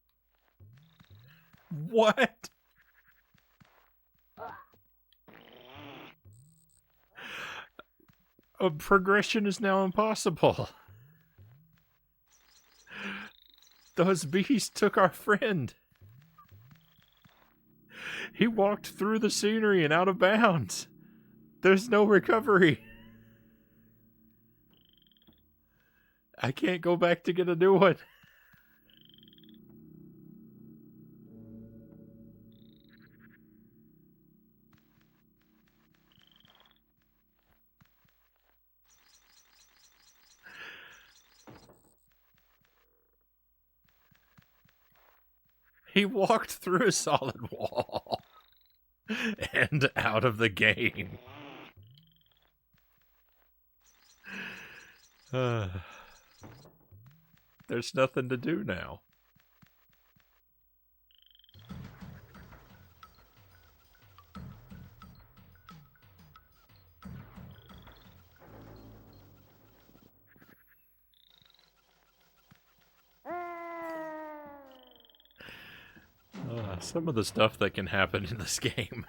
What? Progression is now impossible. Those bees took our friend. He walked through the scenery and out of bounds. There's no recovery. I can't go back to get a new one. He walked through a solid wall and out of the game. There's nothing to do now. Some of the stuff that can happen in this game.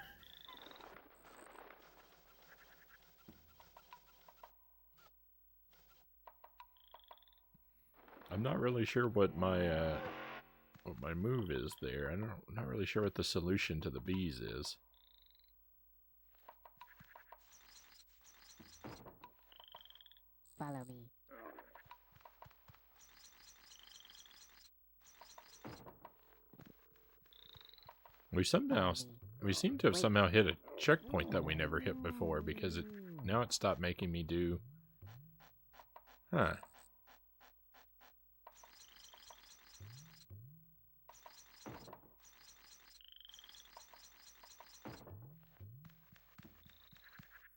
I'm not really sure what my move is there. I'm not really sure what the solution to the bees is. Follow me. We seem to have somehow hit a checkpoint that we never hit before, because now it stopped making me do... Huh.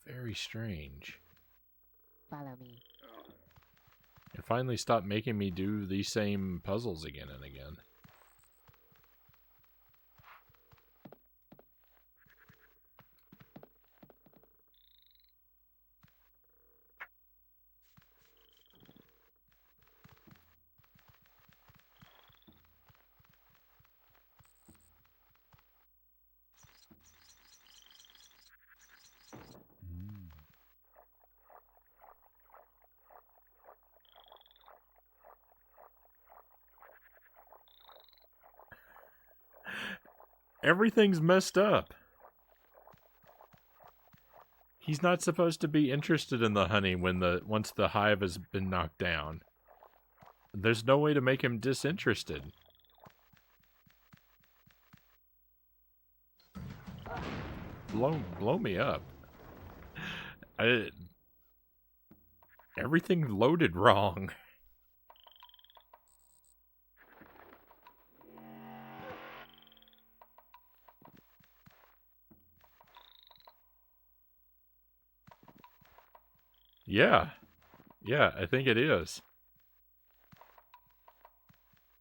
Very strange. Follow me. It finally stopped making me do these same puzzles again and again. Everything's messed up. He's not supposed to be interested in the honey once the hive has been knocked down. There's no way to make him disinterested. Blow me up. Everything loaded wrong. Yeah. Yeah, I think it is.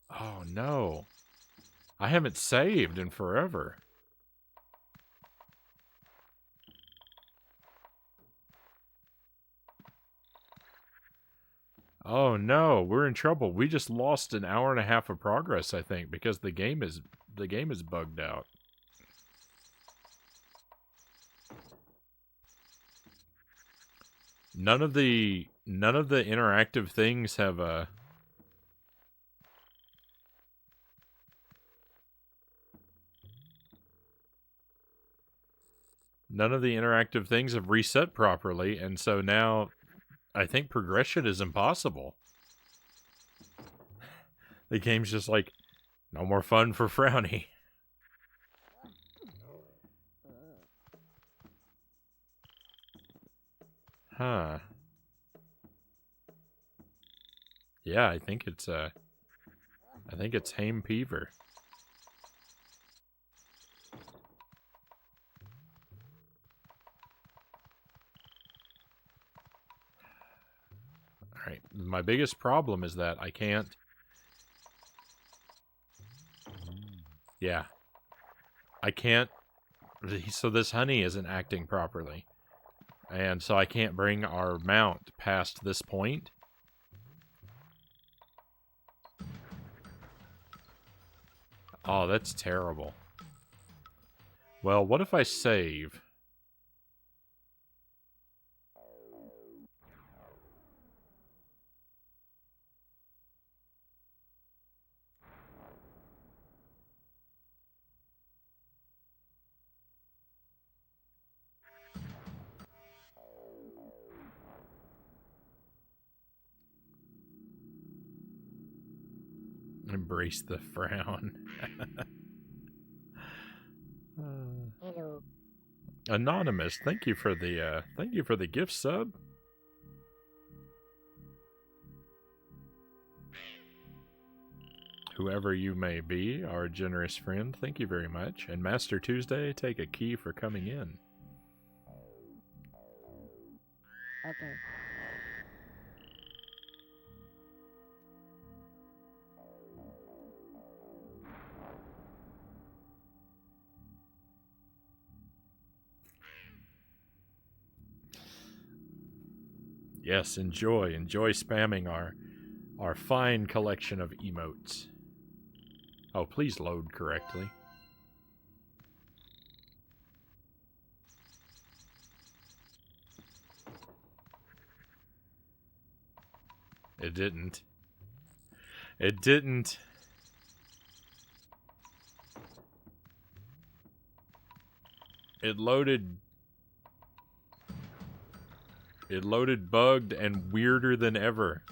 Oh, no. I haven't saved in forever. Oh, no. We're in trouble. We just lost an hour and a half of progress, I think, because the game is bugged out. None of the interactive things have none of the interactive things have reset properly, and so now I think progression is impossible. The game's just like, no more fun for Frownie. Huh. Yeah, I think it's Hame Peever. Alright, my biggest problem is that I can't... Yeah. I can't... So this honey isn't acting properly. And so I can't bring our mount past this point. Oh, that's terrible. Well, what if I save? Embrace the frown. Hello. Anonymous, thank you for the gift sub. Whoever you may be, our generous friend, thank you very much. And Master Tuesday, take a key for coming in. Okay. Yes, enjoy spamming our fine collection of emotes. Oh, please load correctly. It didn't. It didn't. It loaded. It loaded bugged and weirder than ever.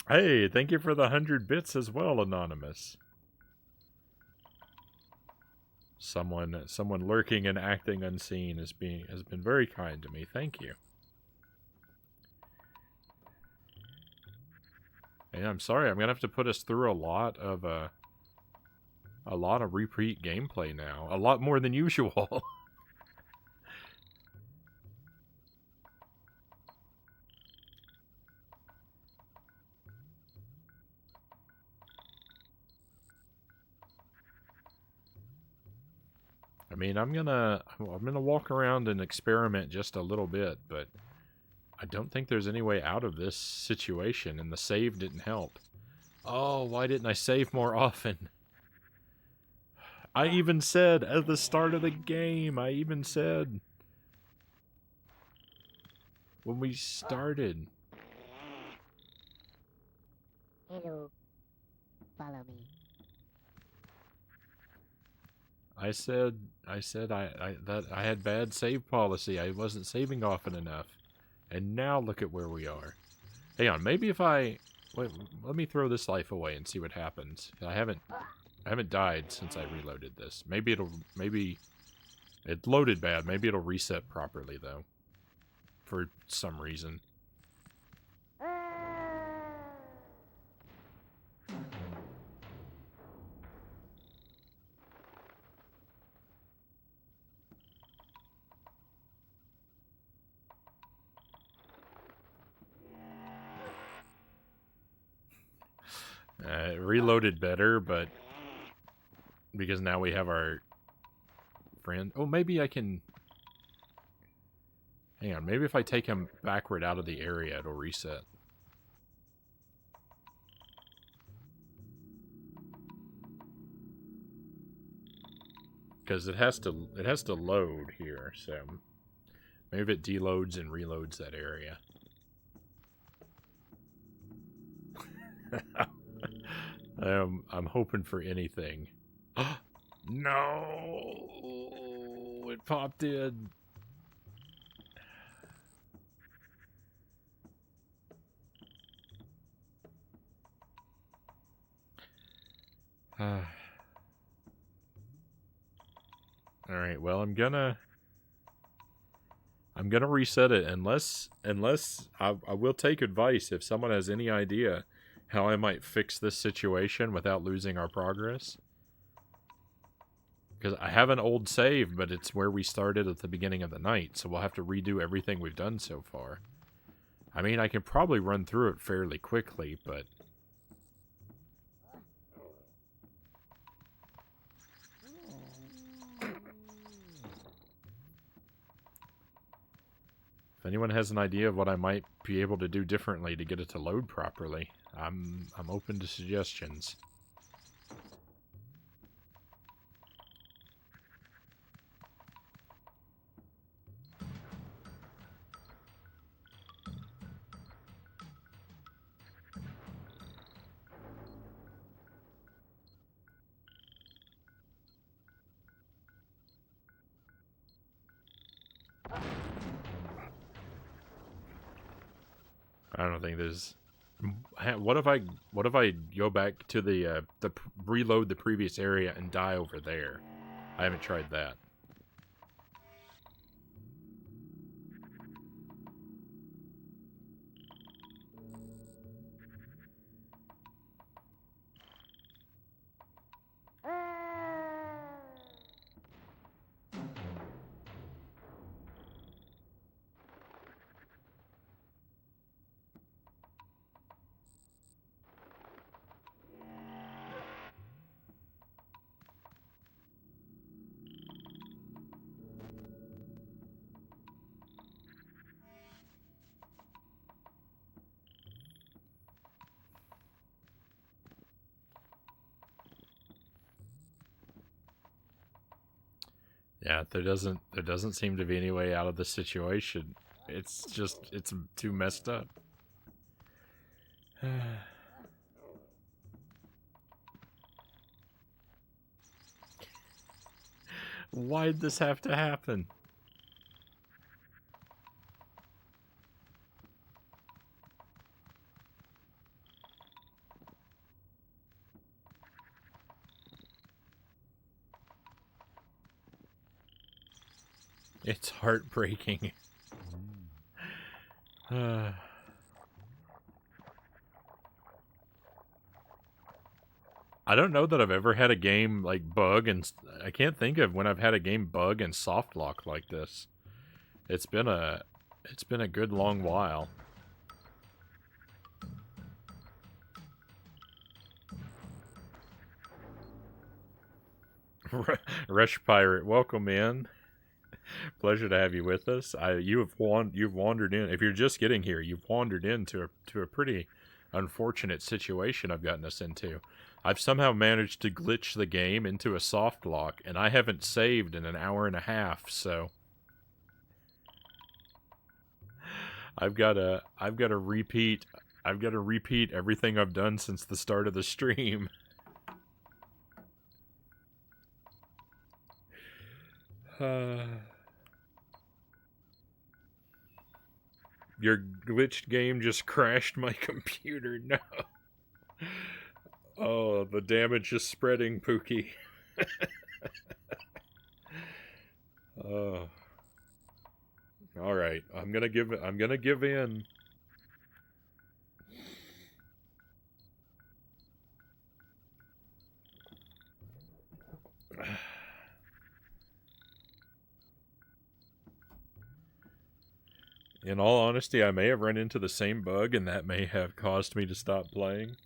Hey, thank you for the 100 bits as well, Anonymous. Someone lurking and acting unseen has been very kind to me. Thank you. And I'm sorry, I'm gonna have to put us through a lot of repeat gameplay now. A lot more than usual. I mean, I'm gonna walk around and experiment just a little bit, but I don't think there's any way out of this situation, and the save didn't help. Oh, why didn't I save more often? I even said at the start of the game, when we started. Hello. Follow me. I said that I had bad save policy. I wasn't saving often enough. And now look at where we are. Hang on, maybe if I wait, let me throw this life away and see what happens. I haven't died since I reloaded this. Maybe it loaded bad. Maybe it'll reset properly though. For some reason. It reloaded better, but because now we have our friend. Oh, maybe I can. Hang on, maybe if I take him backward out of the area, it'll reset. Because it has to load here, so maybe it deloads and reloads that area. I'm hoping for anything. No, it popped in. All right. Well, I'm gonna reset it unless I will take advice if someone has any idea how I might fix this situation without losing our progress. Because I have an old save, but it's where we started at the beginning of the night, so we'll have to redo everything we've done so far. I mean, I can probably run through it fairly quickly, but... If anyone has an idea of what I might be able to do differently to get it to load properly, I'm open to suggestions. I don't think there's. What if I go back to the reload the previous area and die over there? I haven't tried that. Yeah, there doesn't seem to be any way out of the situation. It's too messed up. Why'd this have to happen? It's heartbreaking. I don't know that I've ever had a game like bug, and I can't think of when I've had a game bug and soft lock like this. It's been a good long while. Rush Pirate, welcome in. Pleasure to have you with us. You've wandered in. If you're just getting here, you've wandered into a pretty unfortunate situation I've gotten us into. I've somehow managed to glitch the game into a soft lock, and I haven't saved in an hour and a half. So I've got to repeat everything I've done since the start of the stream. Your glitched game just crashed my computer. No. Oh, the damage is spreading, Pookie. Oh. All right, I'm gonna give in. In all honesty, I may have run into the same bug, and that may have caused me to stop playing.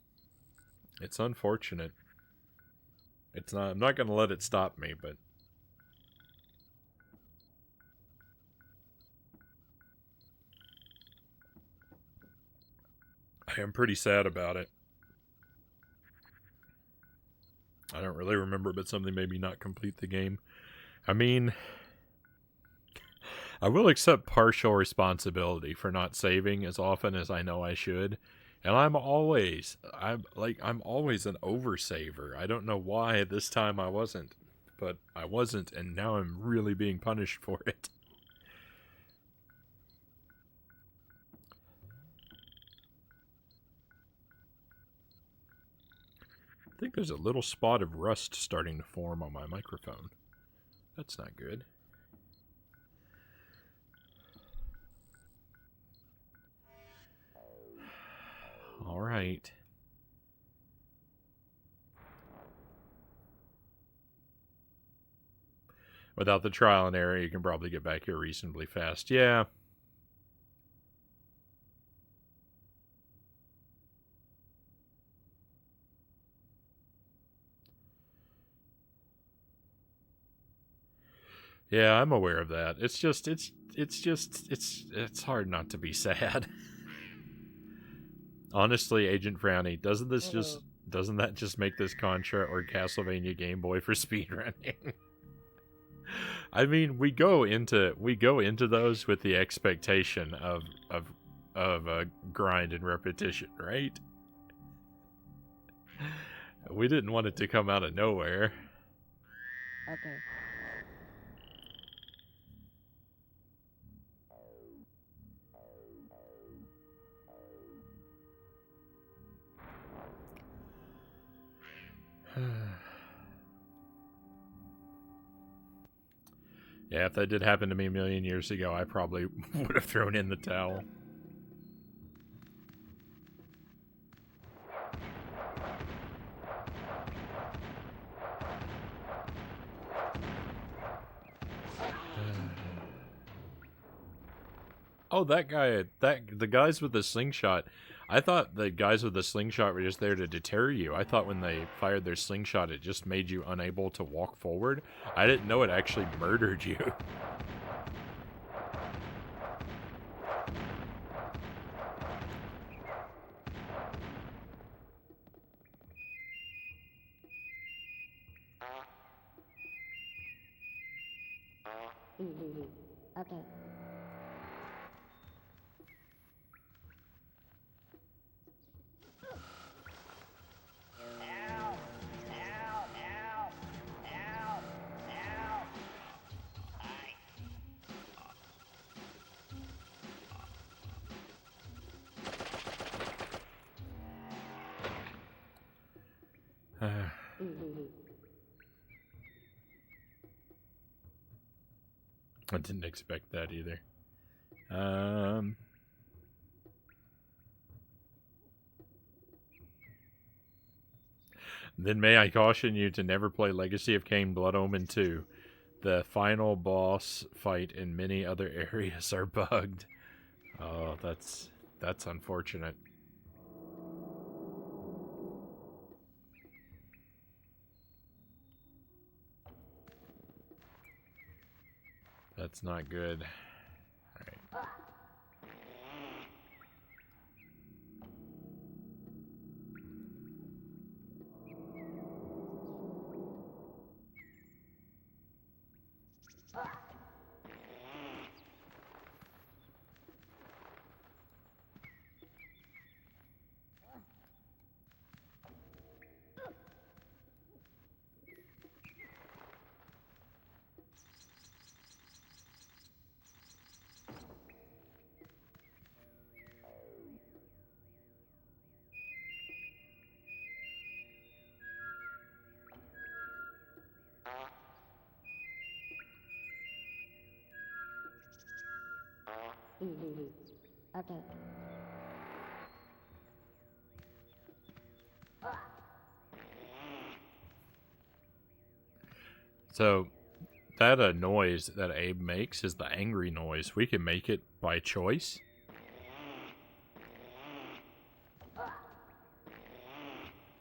It's unfortunate. It's not. I'm not gonna let it stop me, but I am pretty sad about it. I don't really remember, but something made me not complete the game. I mean, I will accept partial responsibility for not saving as often as I know I should. And I'm always an oversaver. I don't know why this time I wasn't, but I wasn't, and now I'm really being punished for it. I think there's a little spot of rust starting to form on my microphone. That's not good. All right. Without the trial and error, you can probably get back here reasonably fast. Yeah. Yeah, I'm aware of that. It's hard not to be sad. Honestly, Agent Frownie, doesn't that just make this Contra or Castlevania Game Boy for speedrunning? I mean, we go into those with the expectation of grind and repetition, right? We didn't want it to come out of nowhere. Okay. Yeah, if that did happen to me a million years ago, I probably would have thrown in the towel. Oh, that guy, the guys with the slingshot. I thought the guys with the slingshot were just there to deter you. I thought when they fired their slingshot, it just made you unable to walk forward. I didn't know it actually murdered you. Okay. I didn't expect that either. Then may I caution you to never play Legacy of Kain Blood Omen 2. The final boss fight and many other areas are bugged. Oh, that's unfortunate. That's not good. Alright. Okay. So, that noise that Abe makes is the angry noise. We can make it by choice.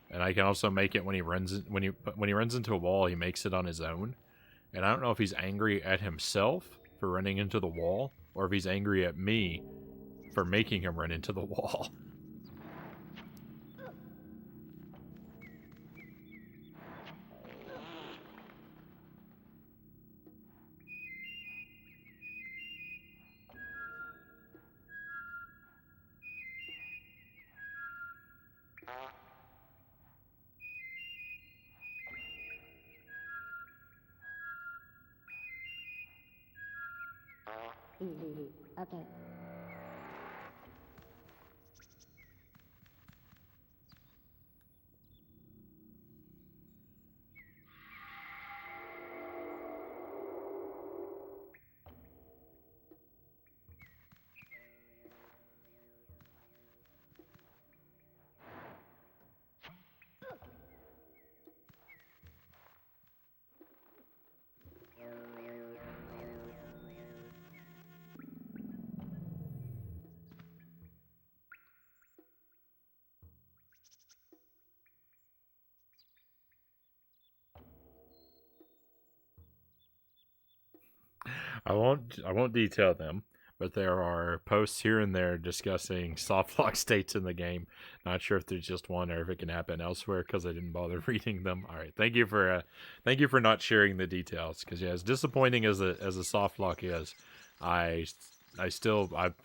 And I can also make it when he runs when he runs into a wall, he makes it on his own. And I don't know if he's angry at himself for running into the wall, or if he's angry at me for making him run into the wall. Okay. I won't detail them, but there are posts here and there discussing softlock states in the game. Not sure if there's just one or if it can happen elsewhere because I didn't bother reading them. All right, thank you for not sharing the details, because yeah, as disappointing as a softlock is, I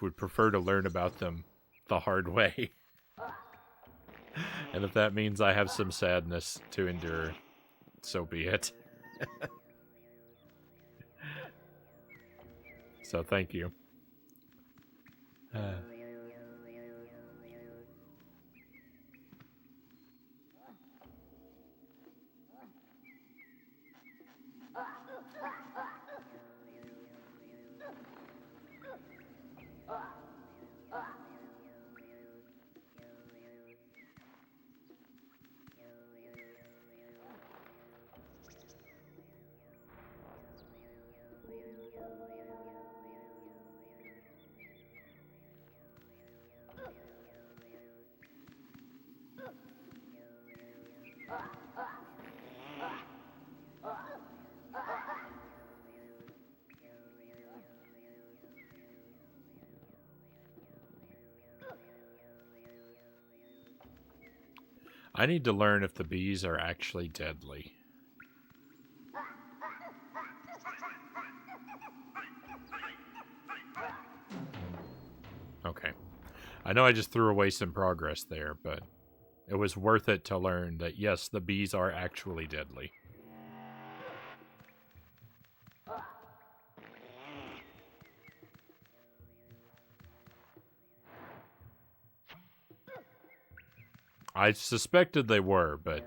would prefer to learn about them the hard way. And if that means I have some sadness to endure, so be it. So thank you. I need to learn if the bees are actually deadly. Okay. I know I just threw away some progress there, but it was worth it to learn that, yes, the bees are actually deadly. I suspected they were, but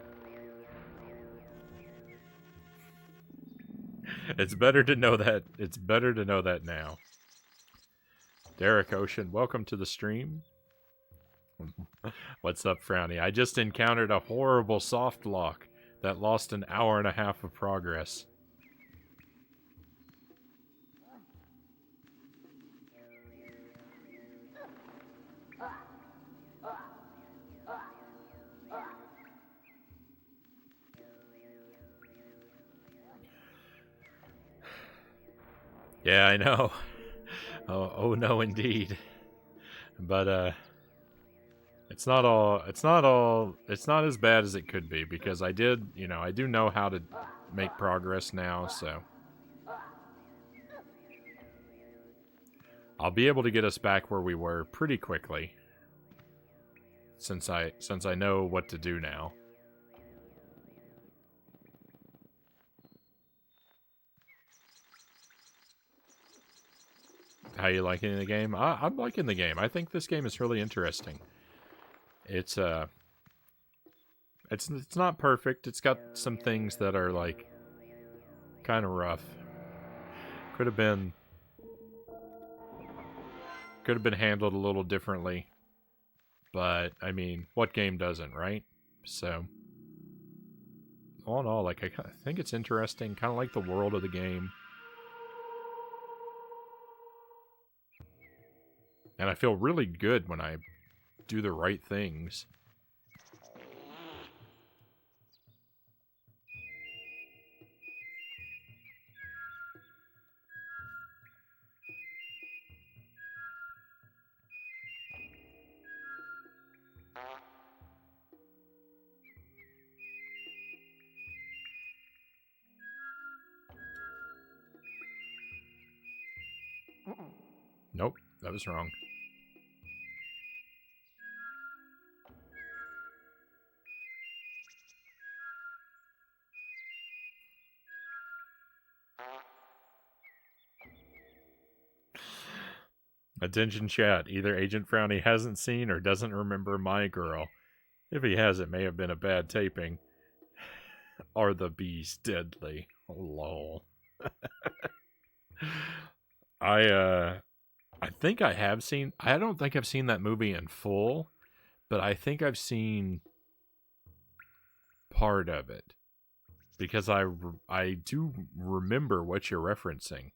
it's better to know that. It's better to know that now. Derek Ocean, welcome to the stream. What's up, Frownie? I just encountered a horrible soft lock that lost an hour and a half of progress. Yeah, I know. Oh no, indeed. But it's not as bad as it could be, because I do know how to make progress now, so I'll be able to get us back where we were pretty quickly, since I know what to do now. How you liking the game? I'm liking the game. I think this game is really interesting. It's not perfect. It's got some things that are like kind of rough. Could have been handled a little differently. But I mean, what game doesn't, right? So all in all, like, I think it's interesting, kind of like the world of the game. And I feel really good when I do the right things. Nope, that was wrong. Attention chat, either Agent Frownie hasn't seen or doesn't remember My Girl. If he has, it may have been a bad taping. Are the bees deadly? Oh, lol. I think I have seen... I don't think I've seen that movie in full, but I think I've seen part of it. Because I do remember what you're referencing.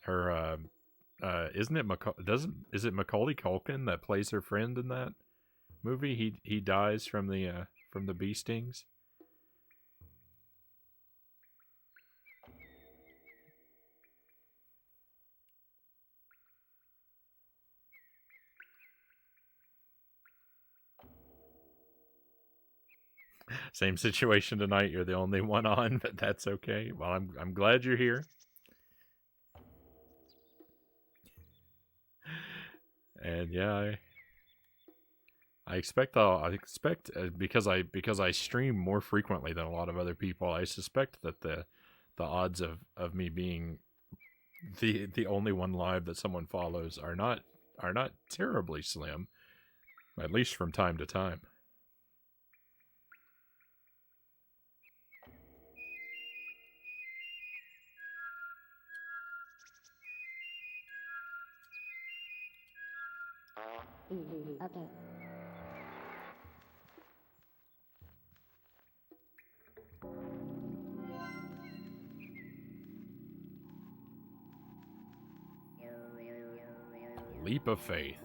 Her, isn't it is it Macaulay Culkin that plays her friend in that movie? He dies from the bee stings. Same situation tonight. You're the only one on, but that's okay. Well, I'm glad you're here. And yeah, I expect because I stream more frequently than a lot of other people. I suspect that the odds of me being the only one live that someone follows are not terribly slim, at least from time to time. Okay. Leap of faith.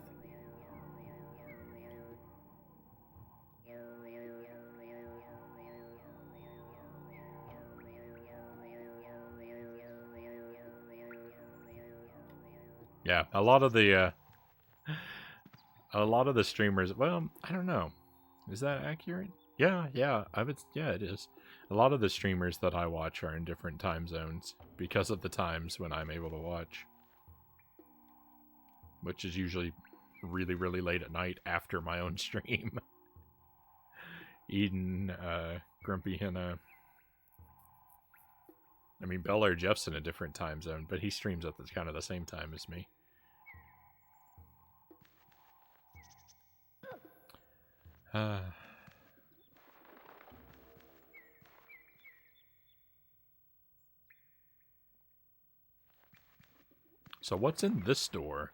Yeah, a lot of the streamers. Well, I don't know. Is that accurate? Yeah, yeah, it is. A lot of the streamers that I watch are in different time zones because of the times when I'm able to watch, which is usually really, really late at night after my own stream. Eden, Grumpy Henna. I mean, Bel Air Jeff's in a different time zone, but he streams at the kind of the same time as me. So what's in this door?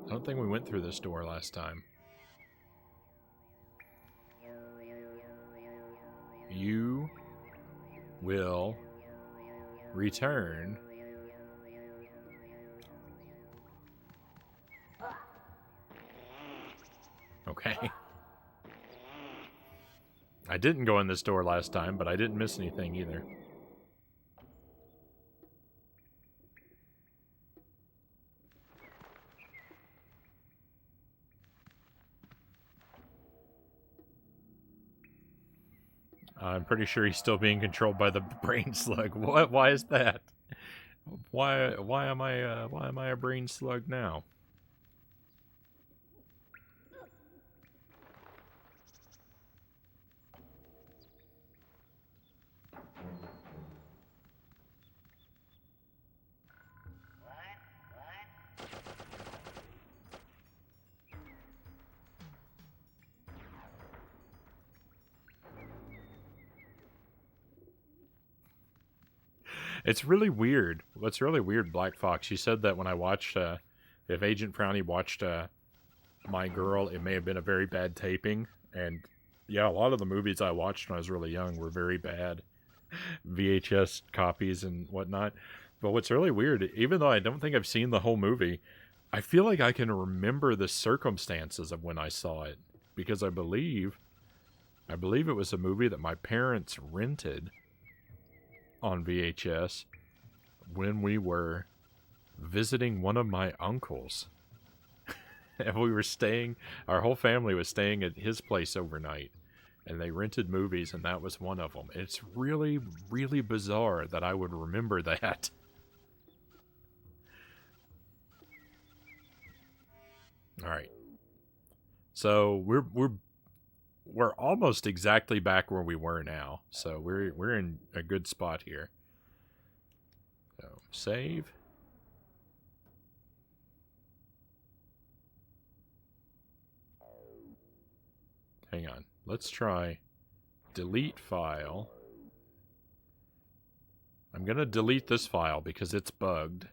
I don't think we went through this door last time. You will return. Okay. I didn't go in this door last time, but I didn't miss anything either. I'm pretty sure he's still being controlled by the brain slug. What? Why is that? Why am I a brain slug now? It's really weird. What's really weird, Black Fox, you said that when I watched, if Agent Frownie watched My Girl, it may have been a very bad taping. And yeah, a lot of the movies I watched when I was really young were very bad VHS copies and whatnot. But what's really weird, even though I don't think I've seen the whole movie, I feel like I can remember the circumstances of when I saw it. Because I believe it was a movie that my parents rented on VHS when we were visiting one of my uncles. And we were staying, our whole family was staying at his place overnight. And they rented movies, and that was one of them. It's really, really bizarre that I would remember that. All right. So we're almost exactly back where we were now. So we're in a good spot here. So save. Hang on. Let's try delete file. I'm going to delete this file because it's bugged.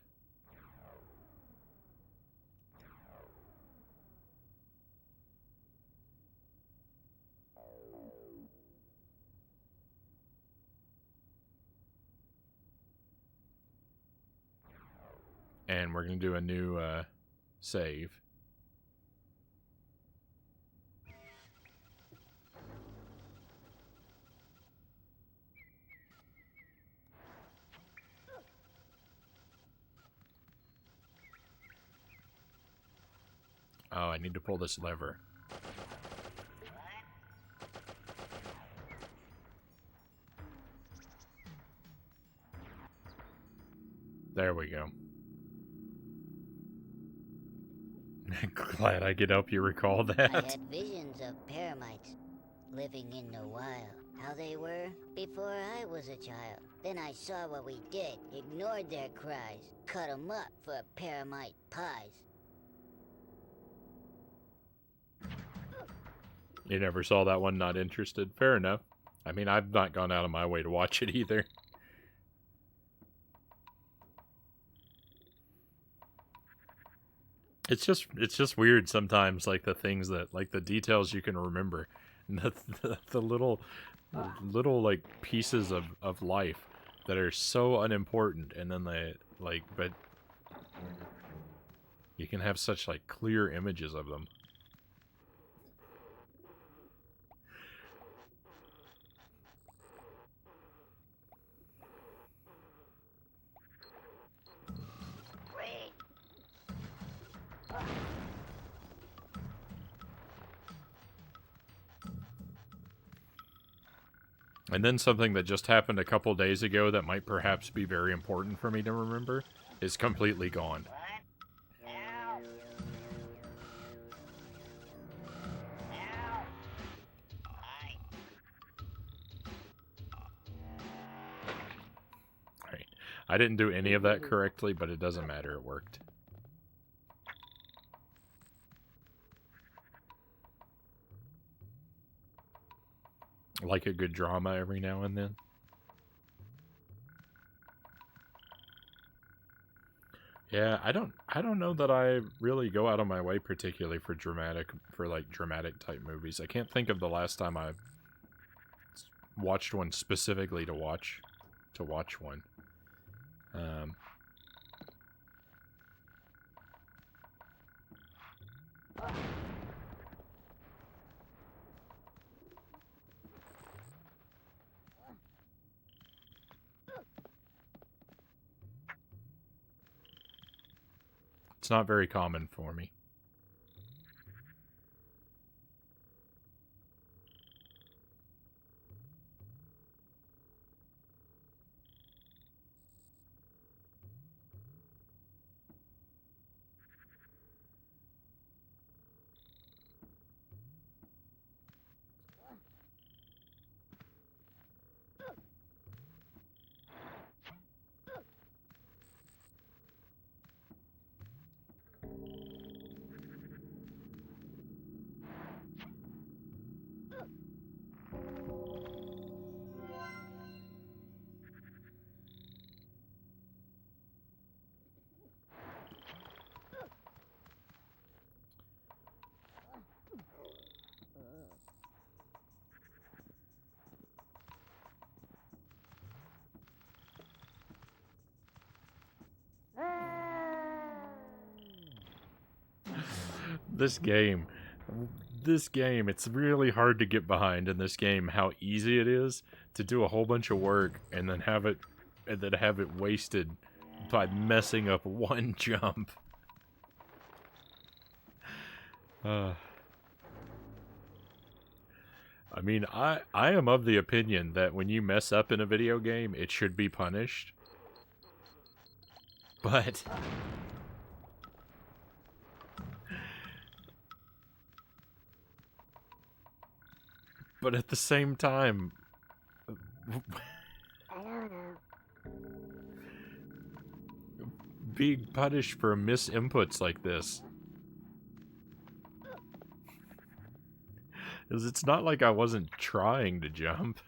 And we're going to do a new save. Oh, I need to pull this lever. There we go. Glad I could help you recall I that. had visions of paramites living in the wild, how they were before I was a child. Then I saw what we did, ignored their cries, cut 'em up for paramite pies. You never saw that one, not interested. Fair enough. I mean, I've not gone out of my way to watch it either. It's just weird sometimes, like the things that, like the details you can remember, and the little like pieces of life that are so unimportant, and then they like, but you can have such like clear images of them. And then something that just happened a couple days ago that might perhaps be very important for me to remember is completely gone. Right. I didn't do any of that correctly, but it doesn't matter, it worked. Like a good drama every now and then. Yeah, I don't know that I really go out of my way particularly for dramatic type movies. I can't think of the last time I watched one specifically to watch one. Um, it's not very common for me. This game, it's really hard to get behind in this game how easy it is to do a whole bunch of work and then have it wasted by messing up one jump. I mean, I am of the opinion that when you mess up in a video game, it should be punished. But at the same time, being punished for misinputs like this, is it's not like I wasn't trying to jump.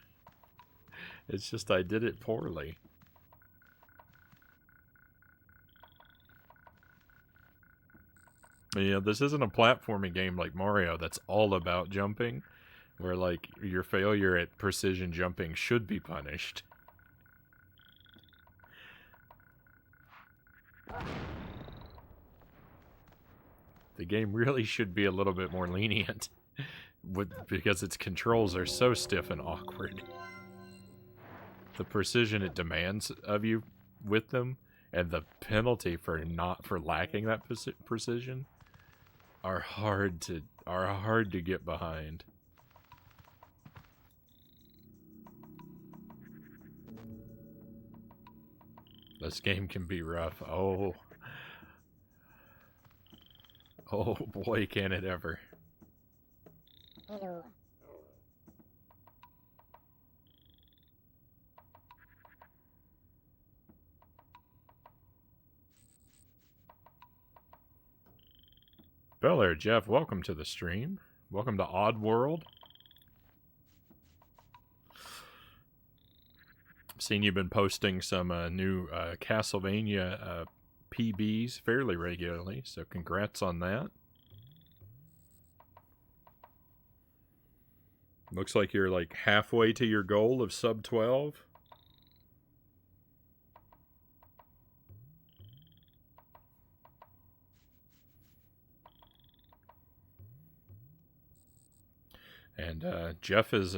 It's just I did it poorly. You know, this isn't a platforming game like Mario that's all about jumping, where, like, your failure at precision jumping should be punished. The game really should be a little bit more lenient, because its controls are so stiff and awkward. The precision it demands of you with them, and the penalty for lacking that precision are hard to get behind. This game can be rough. Oh boy, can it ever. Hello. Bel Air Jeff, welcome to the stream. Welcome to Oddworld. I've seen you've been posting some new Castlevania PBs fairly regularly, so congrats on that. Looks like you're like halfway to your goal of sub 12. And Jeff is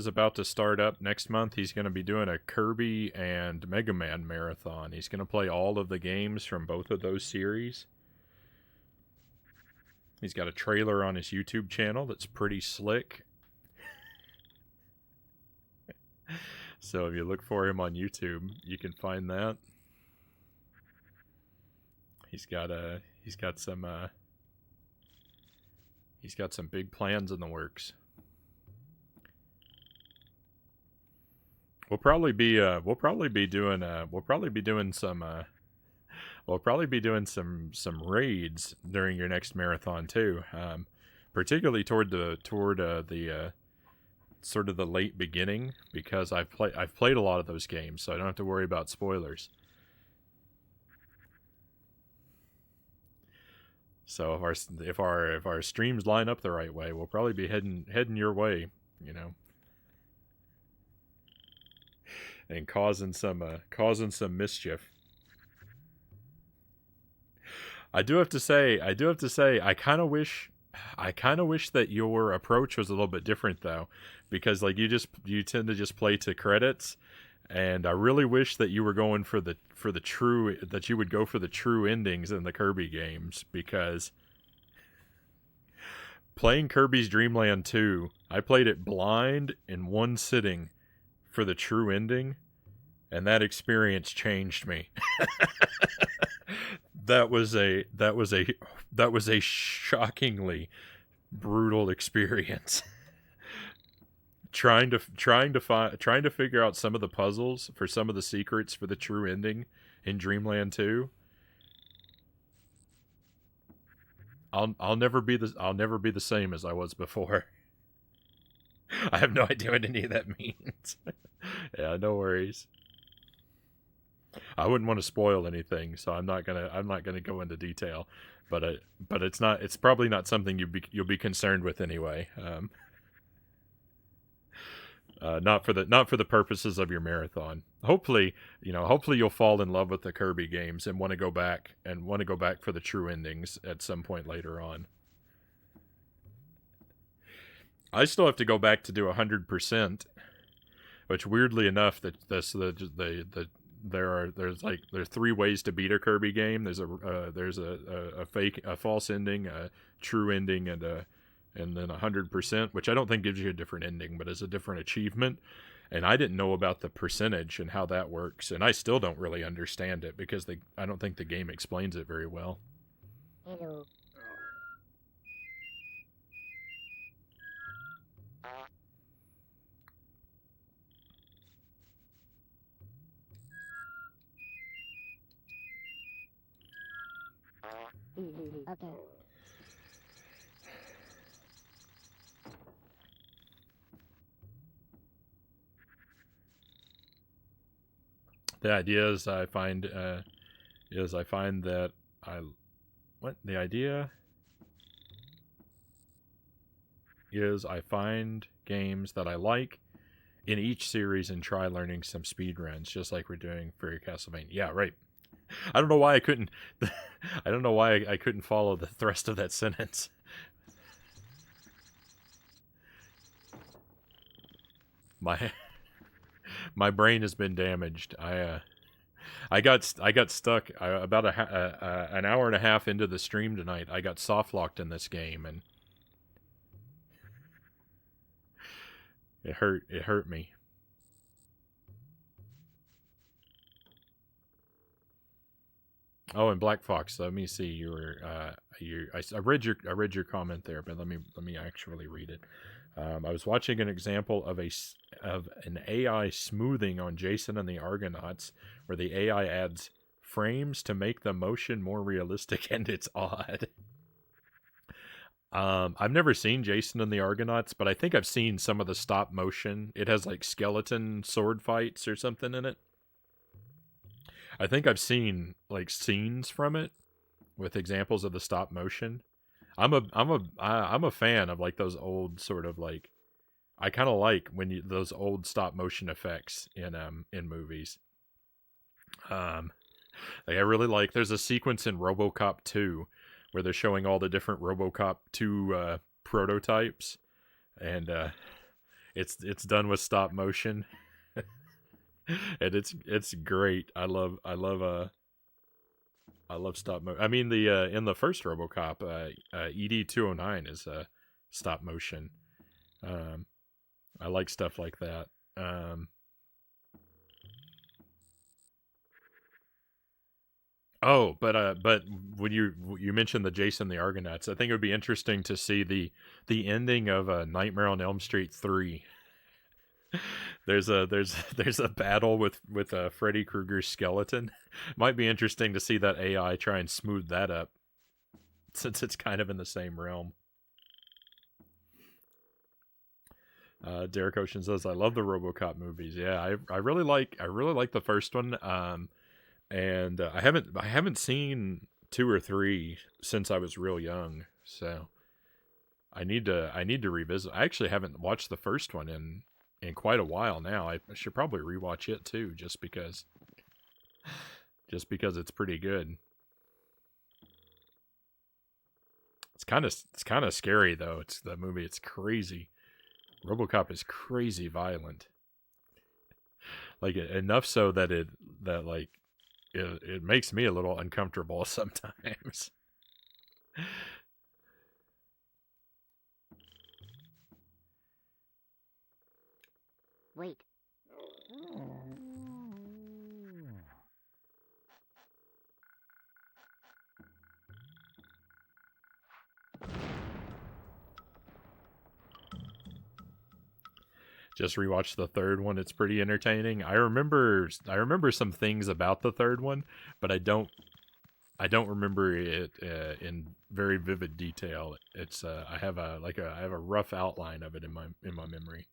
about to start up next month. He's going to be doing a Kirby and Mega Man marathon. He's going to play all of the games from both of those series. He's got a trailer on his YouTube channel that's pretty slick. So if you look for him on YouTube, you can find that. He's got some big plans in the works. We'll probably be doing some raids during your next marathon too. Particularly toward the sort of the late beginning, because I've played a lot of those games, so I don't have to worry about spoilers. So if our streams line up the right way, we'll probably be heading your way, you know, and causing some mischief. I do have to say, I kind of wish that your approach was a little bit different though, because like you tend to just play to credits, and I really wish that you were going for the true endings in the Kirby games, because playing Kirby's Dream Land 2, I played it blind in one sitting for the true ending, and that experience changed me. that was a shockingly brutal experience. trying to figure out some of the puzzles for some of the secrets for the true ending in Dreamland 2. I'll never be the same as I was before. I have no idea what any of that means. Yeah, no worries. I wouldn't want to spoil anything, so I'm not gonna go into detail. But it's probably not something you'll be concerned with anyway. Not for the purposes of your marathon. Hopefully you'll fall in love with the Kirby games and want to go back for the true endings at some point later on. I still have to go back to do 100%, which weirdly enough, there's 3 ways to beat a Kirby game. There's a false ending, a true ending, and then 100%, which I don't think gives you a different ending, but is a different achievement. And I didn't know about the percentage and how that works, and I still don't really understand it because I don't think the game explains it very well. Hello. Okay. The idea is I find that the idea is I find games that I like in each series and try learning some speed runs, just like we're doing for Castlevania. Yeah, right. I don't know why I couldn't follow the thrust of that sentence. My brain has been damaged. I got stuck about an hour and a half into the stream tonight. I got soft locked in this game, and it hurt me. Oh, and Black Fox, let me see. I read your comment there, but let me actually read it. I was watching an example of an AI smoothing on Jason and the Argonauts, where the AI adds frames to make the motion more realistic, and it's odd. I've never seen Jason and the Argonauts, but I think I've seen some of the stop motion. It has like skeleton sword fights or something in it. I think I've seen like scenes from it with examples of the stop motion. I'm a fan of like those old sort of like I kind of like when you those old stop motion effects in movies. Um, like I really like. There's a sequence in RoboCop 2 where they're showing all the different RoboCop 2 prototypes, and it's done with stop motion, and it's great. I love stop motion. I mean the in the first RoboCop, ED 209 is stop motion. Um, I like stuff like that. Um, Oh, but when you mentioned the Jason the Argonauts, I think it would be interesting to see the ending of Nightmare on Elm Street 3. There's a battle with Freddy Krueger's skeleton. Might be interesting to see that AI try and smooth that up since it's kind of in the same realm. Derek Ocean says, "I love the RoboCop movies. Yeah, I really like the first one. And I haven't seen 2 or 3 since I was real young, so I need to revisit. I actually haven't watched the first one in quite a while now. I should probably rewatch it too, just because it's pretty good. It's kind of scary though. It's the movie. It's crazy. RoboCop is crazy violent, like enough so that it makes me a little uncomfortable sometimes. Wait. Just rewatched the third one. It's pretty entertaining. I remember some things about the third one, but I don't remember it in very vivid detail. It's I have I have a rough outline of it in my memory.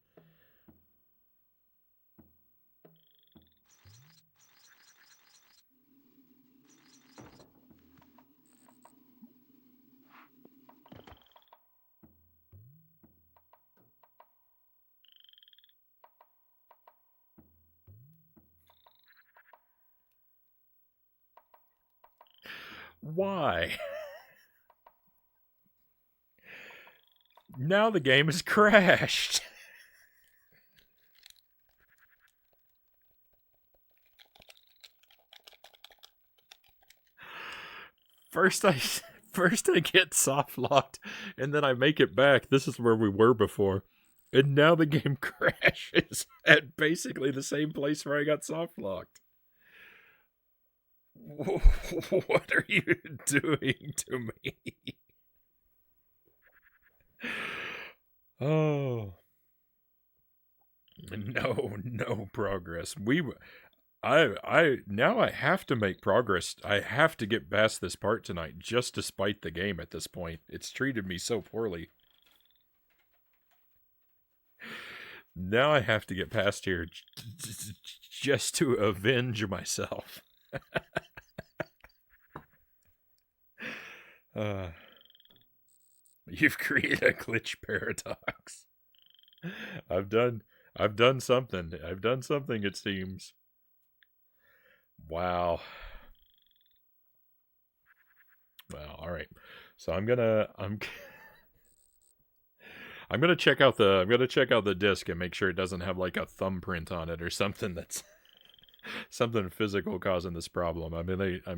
Why? Now the game has crashed. First I first I get soft locked and then I make it back. This is where we were before. And now the game crashes at basically the same place where I got soft locked. What are you doing to me? Oh, no progress. I now I have to make progress. I have to get past this part tonight just to spite the game at this point. It's treated me so poorly. Now I have to get past here just to avenge myself. uh, you've created a glitch paradox. I've done I've done something. I've done something, it seems. Wow. Well, all right. So I'm gonna check out the disc and make sure it doesn't have like a thumbprint on it or something that's something physical causing this problem. I'm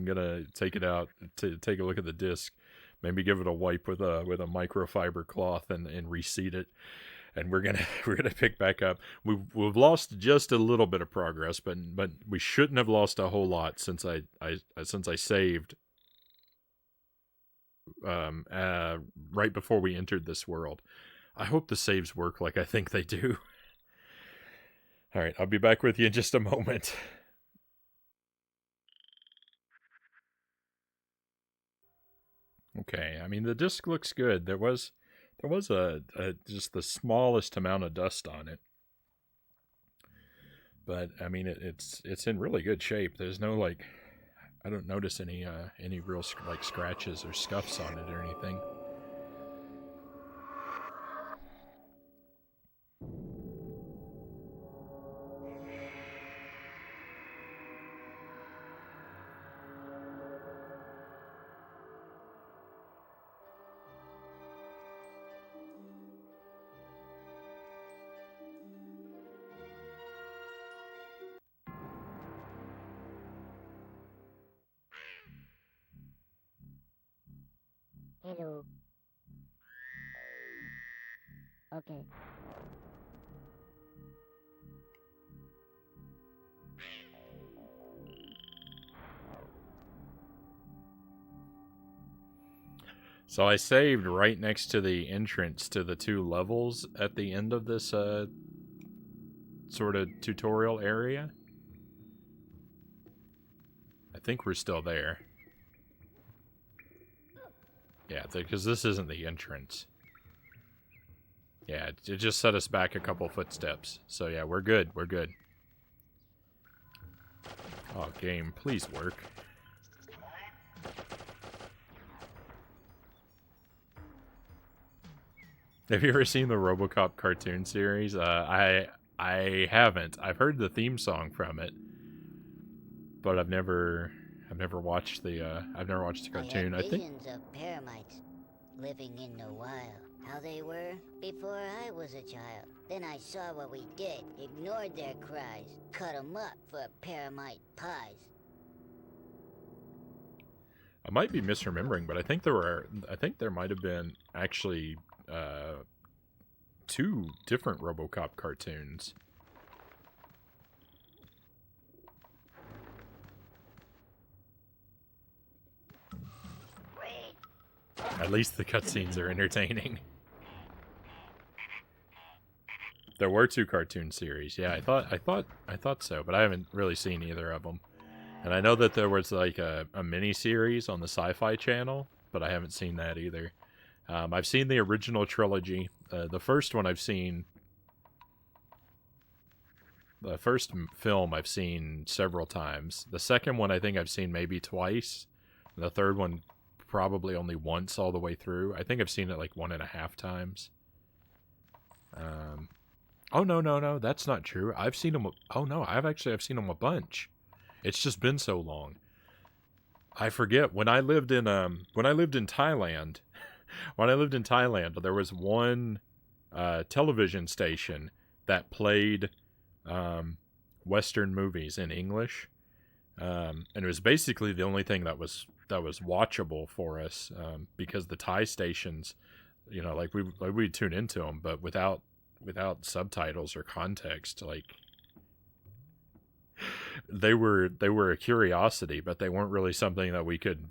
gonna take it out to take a look at the disc, maybe give it a wipe with a microfiber cloth and reseat it, and we're gonna pick back up. We've lost just a little bit of progress, but we shouldn't have lost a whole lot since I saved right before we entered this world. I hope the saves work like I think they do. All right, I'll be back with you in just a moment. Okay, I mean the disc looks good. There was a just the smallest amount of dust on it, but I mean it's in really good shape. There's no like I don't notice any real like scratches or scuffs on it or anything. Hello. Okay. So I saved right next to the entrance to the two levels at the end of this sort of tutorial area. I think we're still there. Yeah, because this isn't the entrance. Yeah, it just set us back a couple footsteps. So yeah, we're good. We're good. Oh, game, please work. Have you ever seen the RoboCop cartoon series? I haven't. I've heard the theme song from it, but I've never watched the cartoon. I I had think visions of paramites living in the wild. How they were before I was a child. Then I saw what we did, ignored their cries, cut 'em up for paramite pies. I might be misremembering, but I think there might have been actually two different RoboCop cartoons. At least the cutscenes are entertaining. There were two cartoon series. Yeah, I thought so, but I haven't really seen either of them. And I know that there was like a mini series on the Sci-Fi Channel, but I haven't seen that either. I've seen the original trilogy. The first one I've seen. The first film I've seen several times. The second one I think I've seen maybe twice. The third one probably only once all the way through. I think I've seen it like 1.5 times. Oh no, that's not true. I've seen them. Oh no, I've seen them a bunch. It's just been so long. I forget when I lived in Thailand. When I lived in Thailand, there was one television station that played Western movies in English, and it was basically the only thing that was watchable for us because the Thai stations, you know, like we'd tune into them, but without subtitles or context, like they were a curiosity, but they weren't really something that we could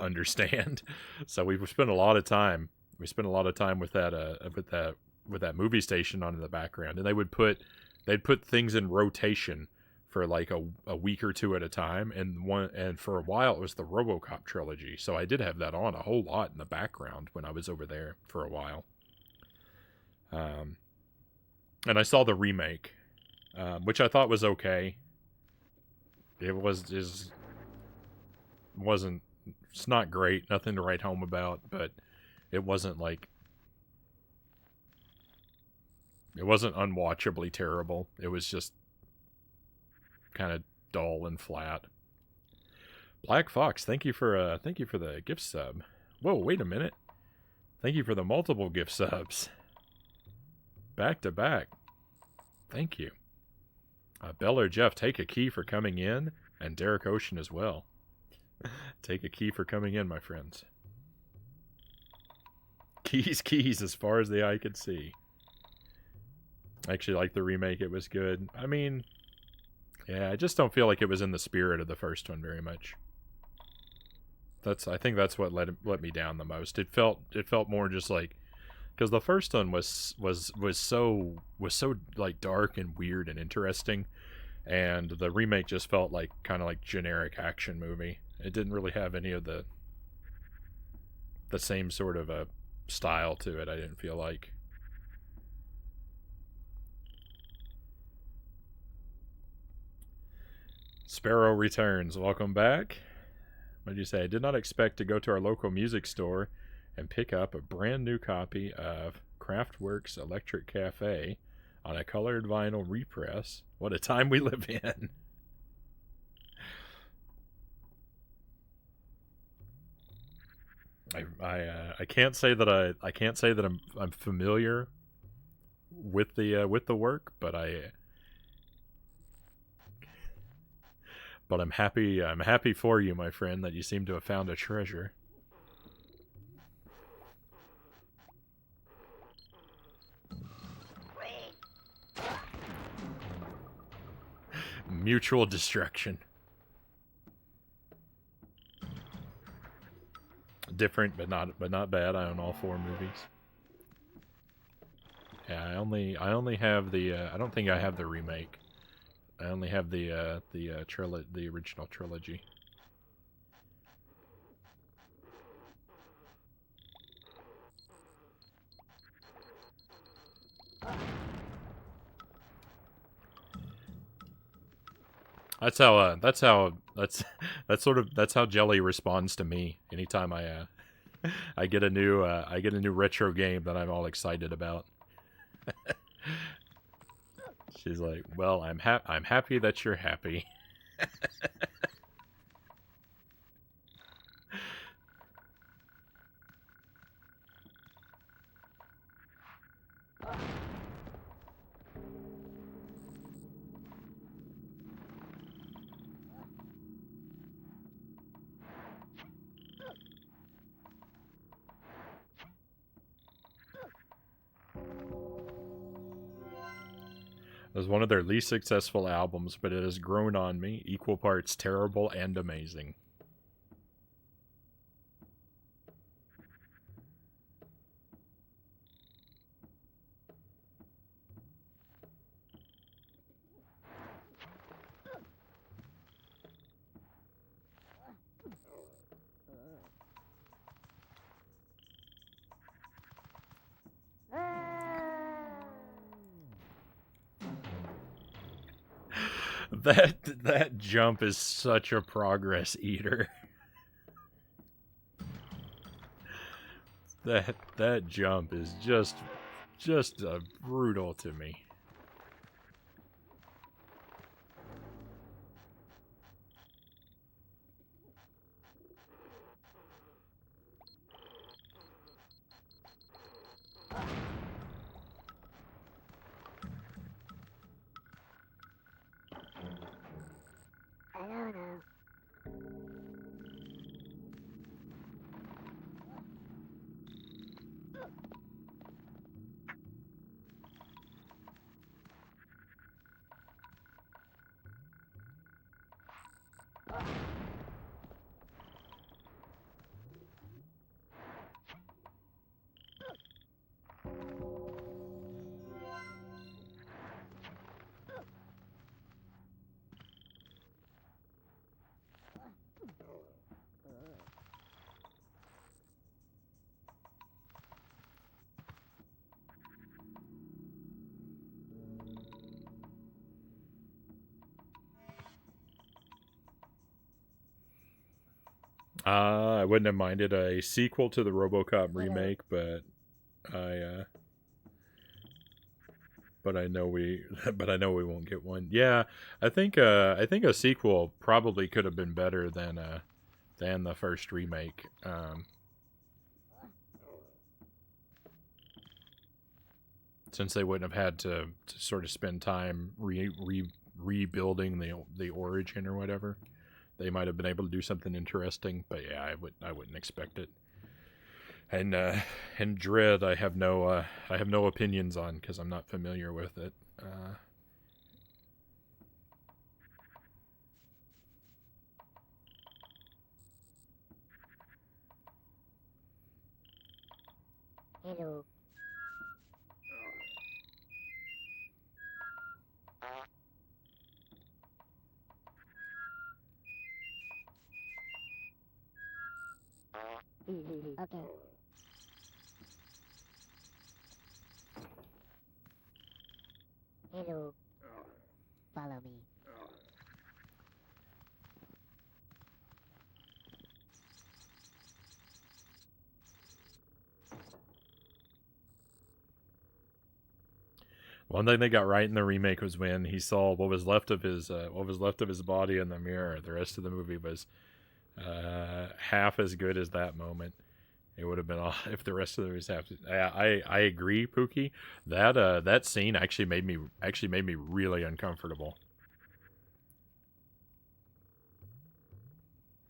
understand. So we spent a lot of time. We spent a lot of time with that movie station on in the background, and they'd put things in rotation for like a week or two at a time, and for a while it was the RoboCop trilogy. So I did have that on a whole lot in the background when I was over there for a while. And I saw the remake, which I thought was okay. It's not great, nothing to write home about, but it wasn't unwatchably terrible. It was just kind of dull and flat. Black Fox, thank you for the gift sub. Whoa, wait a minute. Thank you for the multiple gift subs. Back to back. Thank you. Bell or Jeff, take a key for coming in, and Derek Ocean as well. Take a key for coming in, my friends. Keys as far as the eye could see. I actually like the remake. It was good. I mean, yeah, I just don't feel like it was in the spirit of the first one very much. I think that's what let me down the most. It felt more just like, because the first one was so like dark and weird and interesting, and the remake just felt like kind of like generic action movie. It didn't really have any of the same sort of a style to it. I didn't feel like. Sparrow returns. Welcome back. What did you say? I did not expect to go to our local music store and pick up a brand new copy of Kraftwerk's Electric Cafe on a colored vinyl repress. What a time we live in. I can't say that I can't say that I'm familiar with the work, but I'm happy for you, my friend, that you seem to have found a treasure. Mutual destruction. Different, but not bad. I own all 4 movies. Yeah, I only have the. I don't think I have the remake. I only have the original trilogy. That's how Jelly responds to me anytime I get a new retro game that I'm all excited about. She's like, "Well, I'm happy that you're happy." It was one of their least successful albums, but it has grown on me, equal parts terrible and amazing. That jump is such a progress eater. That jump is just brutal to me. I don't know. I wouldn't have minded a sequel to the RoboCop remake, but I I know we won't get one. Yeah, I think a sequel probably could have been better than the first remake. Since they wouldn't have had to sort of spend time rebuilding the origin or whatever, they might have been able to do something interesting. But yeah, I wouldn't expect it. And Dread, I have no opinions on because I'm not familiar with it. Hello. Okay. Hello. Follow me. One thing they got right in the remake was when he saw what was left of his body in the mirror. The rest of the movie was half as good as that moment. It would have been if the rest of the movies have to. I agree, Pookie. That scene actually made me really uncomfortable.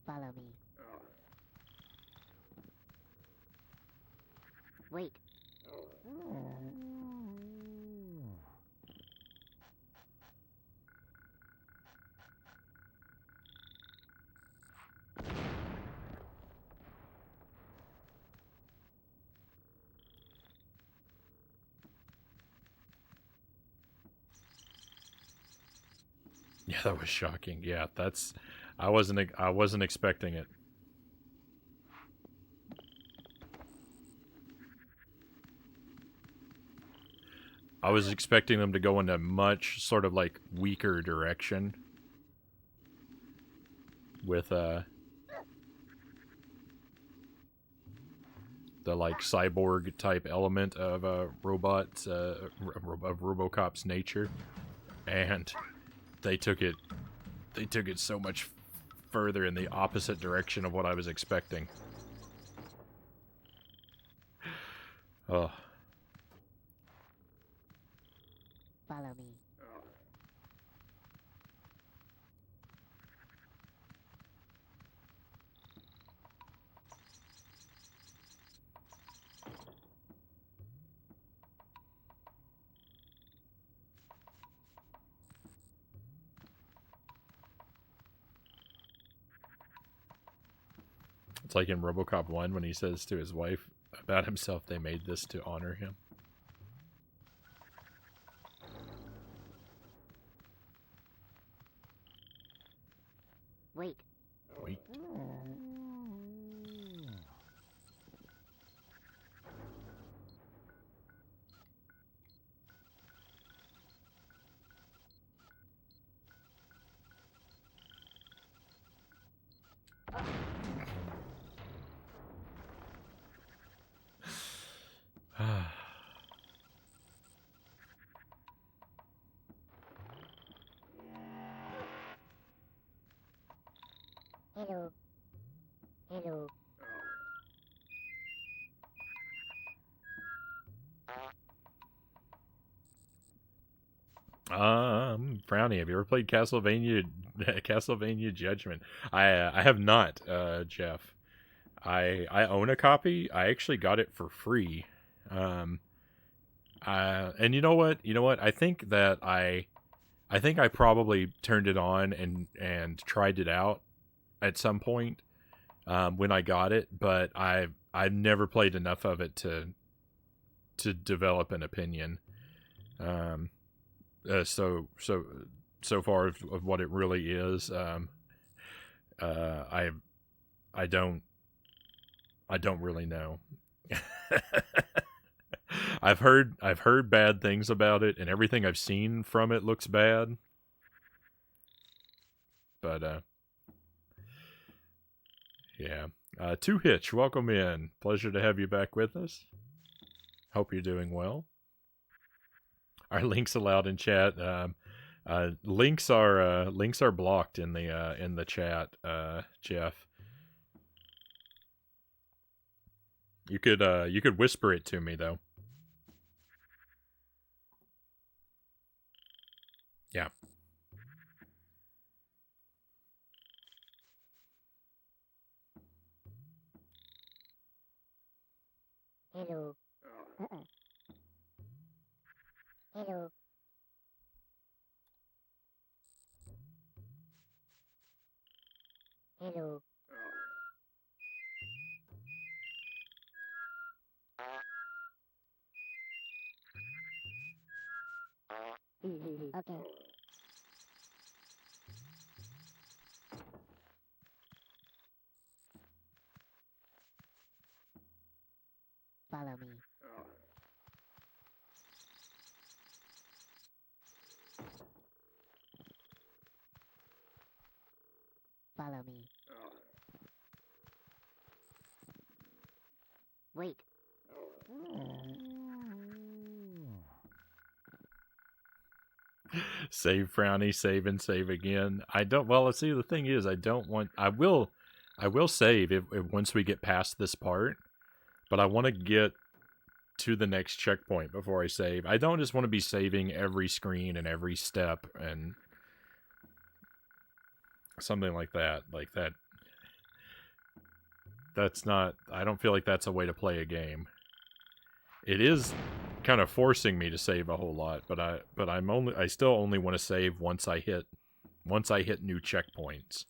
Follow me. Wait. Yeah, that was shocking. Yeah, I wasn't expecting it. I was expecting them to go in a much sort of like weaker direction with the like cyborg type element of robots of RoboCop's nature, and they took it so much further in the opposite direction of what I was expecting. Oh. Follow me. It's like in RoboCop 1 when he says to his wife about himself, they made this to honor him. Wait. Wait. Hello. Hello. Frownie, have you ever played Castlevania Judgment? I have not, Jeff. I own a copy. I actually got it for free. Um, and you know what? You know what? I think I probably turned it on and tried it out at some point when I got it, but I've never played enough of it to develop an opinion. Um, so far of what it really is. I I don't I don't really know. I've heard bad things about it, and everything I've seen from it looks bad. But yeah. Two Hitch, welcome in. Pleasure to have you back with us. Hope you're doing well. Are links allowed in chat? Links are blocked in the chat, Jeff. You could whisper it to me though. Yeah. Hello. Hello. Hello. Okay. Follow me. Follow me. Wait. Save Frownie, save and save again. I don't. Well, let's see. The thing is, I don't want. I will save if once we get past this part, but I want to get to the next checkpoint before I save. I don't just want to be saving every screen and every step and something like that. Like that. That's not. I don't feel like that's a way to play a game. It is kind of forcing me to save a whole lot, but I still only want to save once I hit new checkpoints.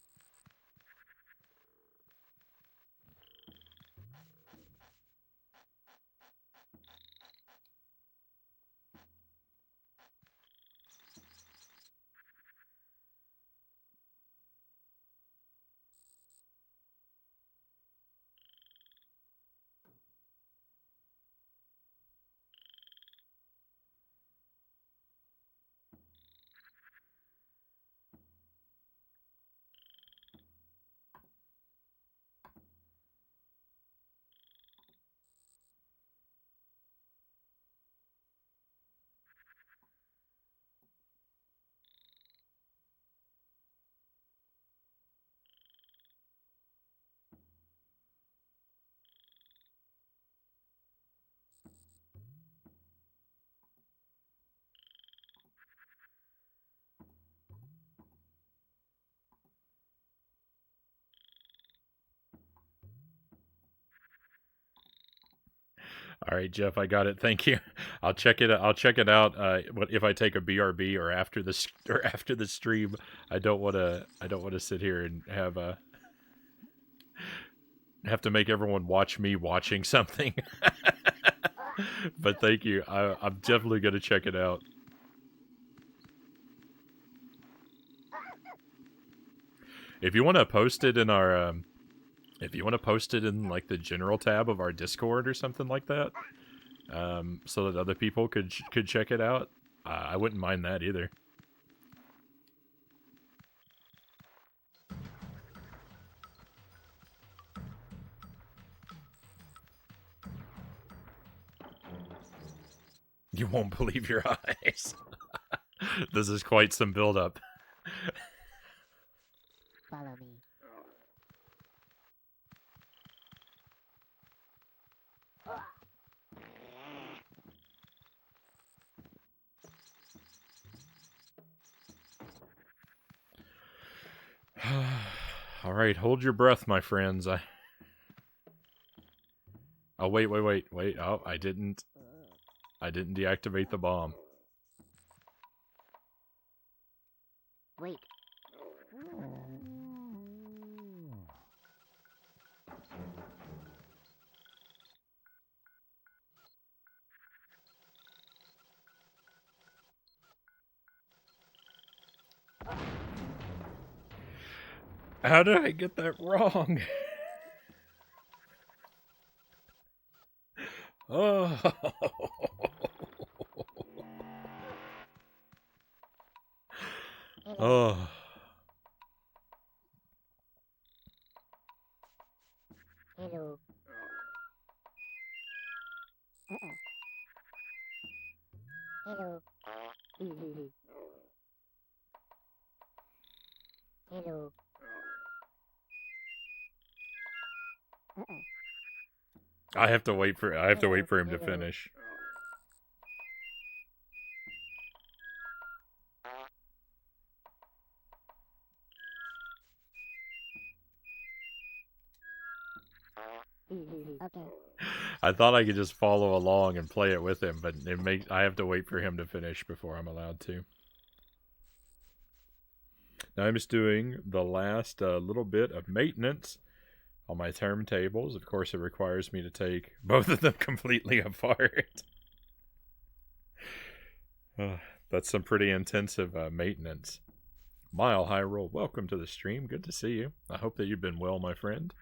All right, Jeff, I got it. Thank you. I'll check it. I'll check it out. If I take a BRB or after the stream, I don't want to. I don't want to sit here and have to make everyone watch me watching something. But thank you. I'm definitely gonna check it out. If you want to post it in our if you want to post it in like the general tab of our Discord or something like that, so that other people could check it out, I wouldn't mind that either. You won't believe your eyes. This is quite some build-up. Follow me. All right, hold your breath, my friends. Oh, wait. Oh, I didn't deactivate the bomb. Wait. How did I get that wrong? Oh. Oh. Hello. Hello. Hello. I have to wait for him to finish. Okay. I thought I could just follow along and play it with him, but I have to wait for him to finish before I'm allowed to. Now I'm just doing the last little bit of maintenance on my turntables. Of course, it requires me to take both of them completely apart. That's some pretty intensive maintenance. Mile High Roll, welcome to the stream. Good to see you. I hope that you've been well, my friend.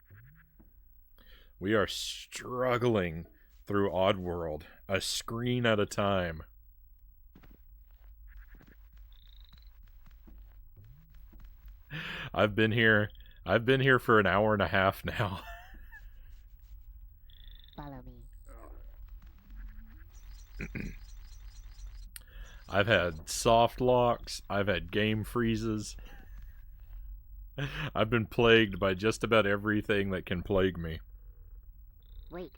We are struggling through Oddworld, a screen at a time. I've been here for an hour and a half now. Follow me. I've had soft locks. I've had game freezes. I've been plagued by just about everything that can plague me. Wait.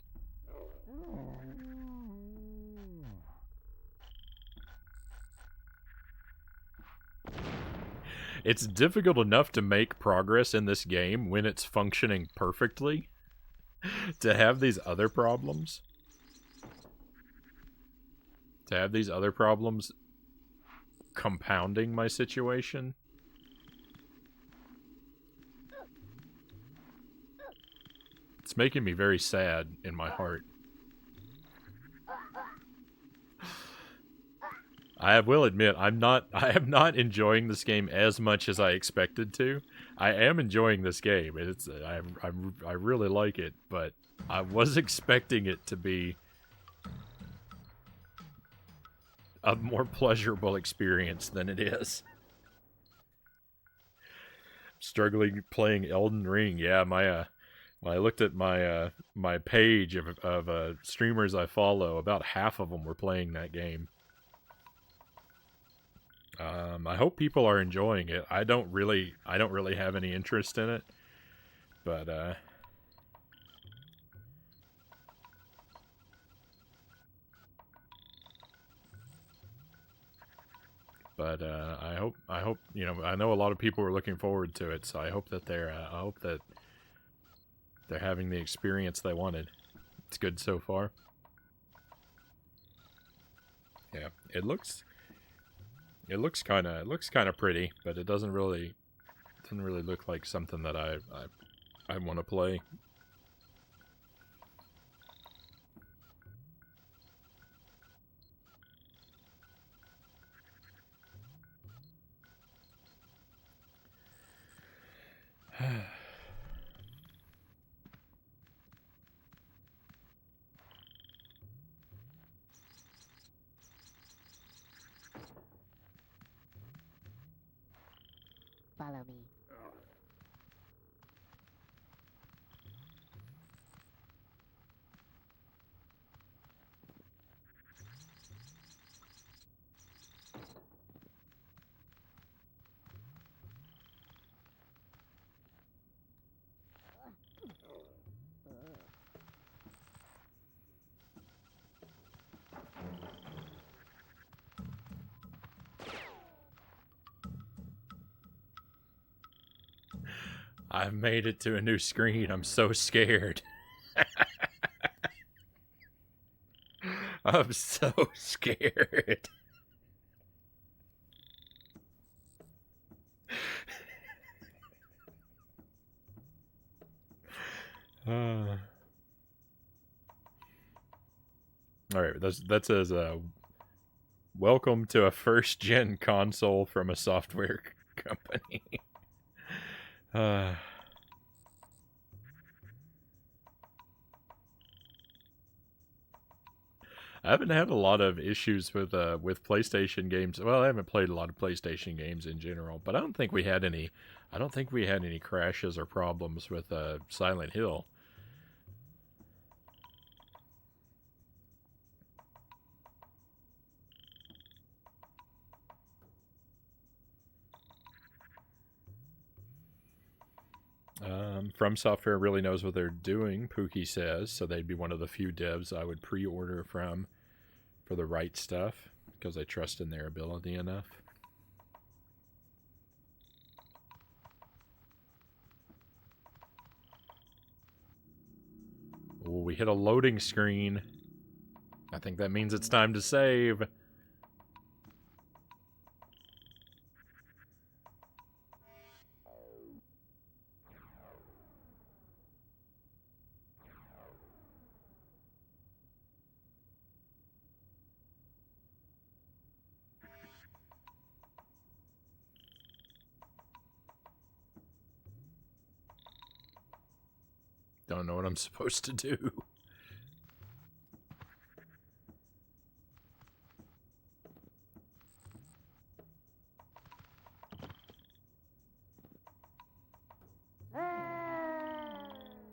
It's difficult enough to make progress in this game when it's functioning perfectly. To have these other problems. To have these other problems compounding my situation. It's making me very sad in my heart. I will admit, I am not enjoying this game as much as I expected to. I am enjoying this game. I really like it, but I was expecting it to be a more pleasurable experience than it is. Struggling playing Elden Ring. Yeah, when I looked at my my page of streamers I follow, about half of them were playing that game. I hope people are enjoying it. I don't really have any interest in it, but I hope you know. I know a lot of people are looking forward to it, so I hope that they're having the experience they wanted. It's good so far. Yeah, it looks kind of pretty, but it doesn't really look like something that I want to play. Follow me. I've made it to a new screen. I'm so scared. I'm so scared. Alright, that says, welcome to a first-gen console from a software company. I haven't had a lot of issues with PlayStation games. Well, I haven't played a lot of PlayStation games in general, but I don't think we had any. I don't think we had any crashes or problems with Silent Hill. From Software really knows what they're doing, Pookie says, so they'd be one of the few devs I would pre-order from for the right stuff, because I trust in their ability enough. Oh, we hit a loading screen. I think that means it's time to save. Don't know what I'm supposed to do.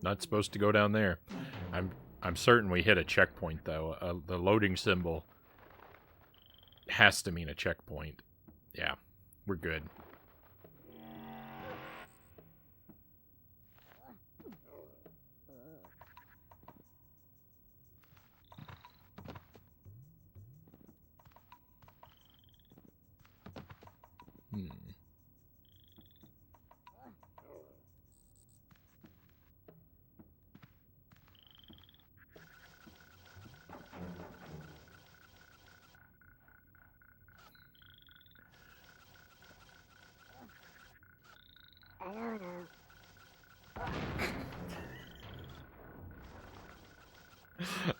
Not supposed to go down there. I'm certain we hit a checkpoint though. The loading symbol has to mean a checkpoint. Yeah, we're good. Hmm. I don't know.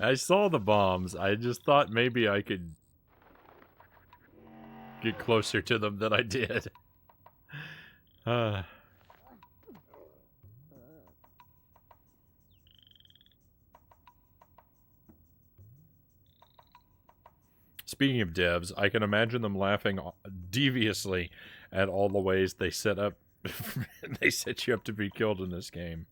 I saw the bombs. I just thought maybe I could get closer to them than I did. Speaking of devs, I can imagine them laughing deviously at all the ways they set up they set you up to be killed in this game.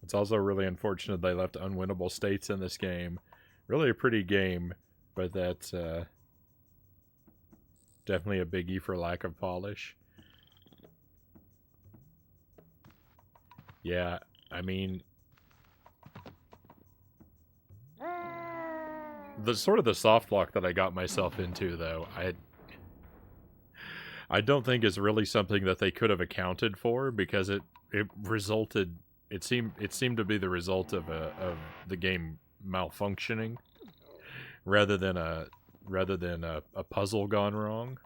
It's also really unfortunate they left unwinnable states in this game. Really a pretty game, but that's definitely a biggie for lack of polish. Yeah, I mean, the sort of the soft lock that I got myself into, though, I don't think is really something that they could have accounted for, because it resulted. It seemed to be the result of the game malfunctioning rather than a puzzle gone wrong.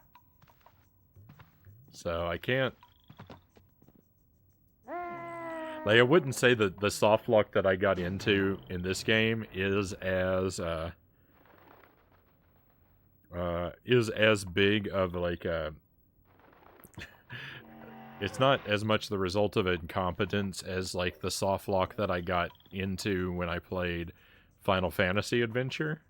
So I can't. Like, I wouldn't say that the soft lock that I got into in this game is as big of like a. It's not as much the result of incompetence as like the soft lock that I got into when I played Final Fantasy Adventure.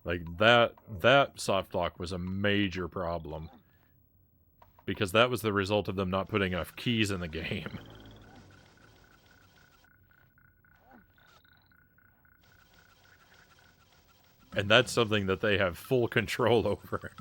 Like that soft lock was a major problem, because that was the result of them not putting enough keys in the game. And that's something that they have full control over.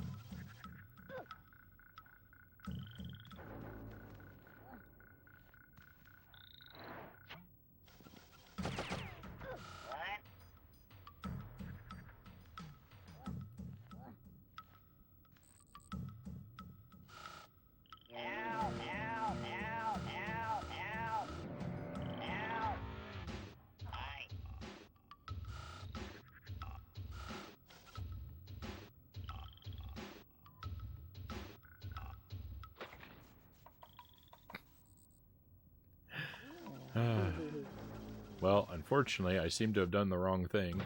Well, unfortunately, I seem to have done the wrong thing.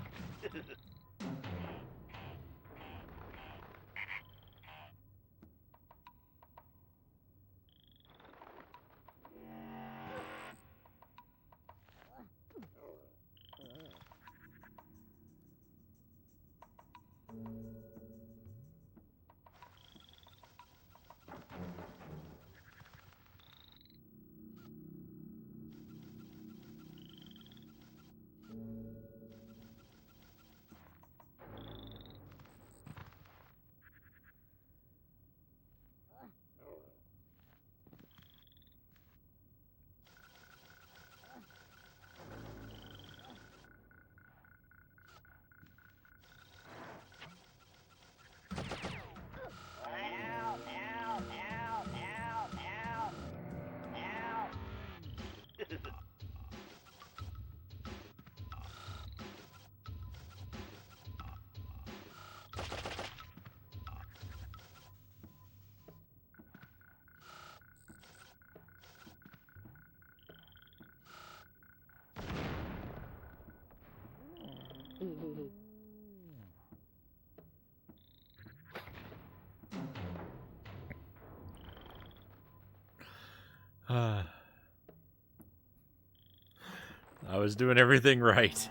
I was doing everything right.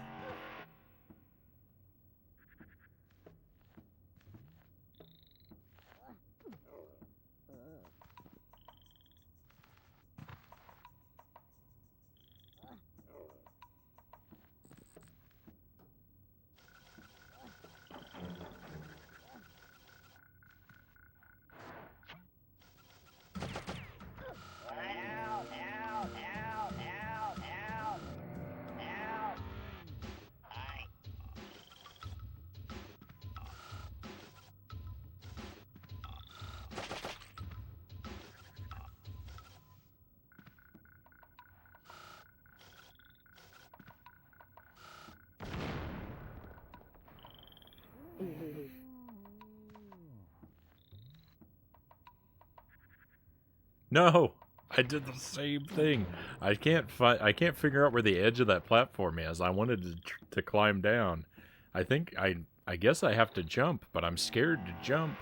No, I did the same thing. I can't figure out where the edge of that platform is. I wanted to climb down. I guess I have to jump, but I'm scared to jump.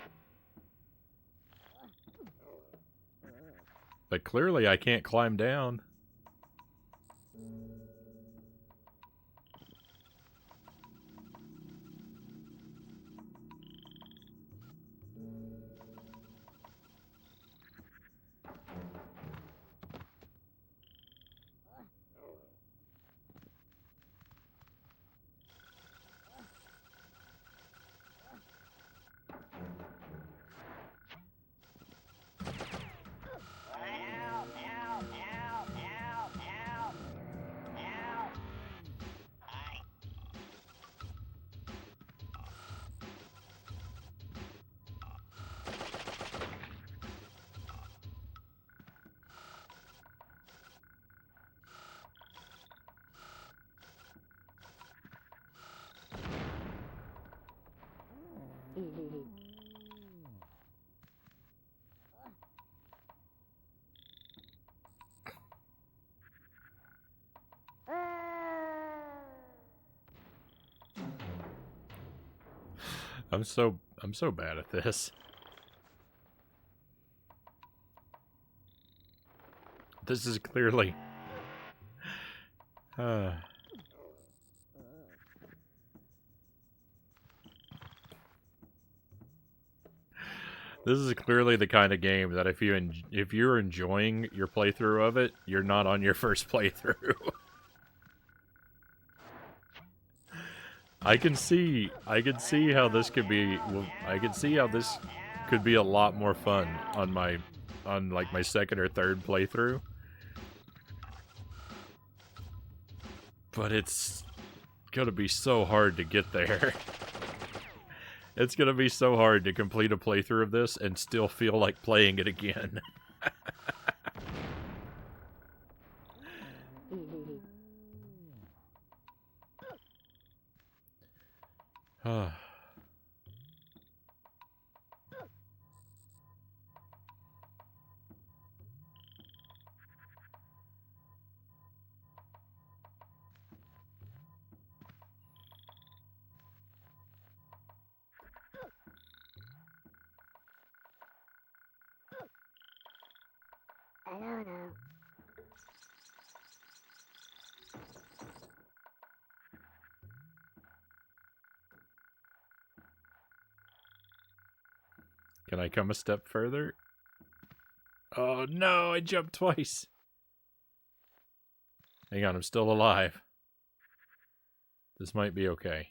But clearly I can't climb down. I'm so bad at this. This is clearly this is clearly the kind of game that if you're enjoying your playthrough of it, you're not on your first playthrough. I can see how this could be. Well, I can see how this could be a lot more fun on like my second or third playthrough. But it's gonna be so hard to get there. It's gonna be so hard to complete a playthrough of this and still feel like playing it again. I don't know. Can I come a step further? Oh no, I jumped twice. Hang on, I'm still alive. This might be okay.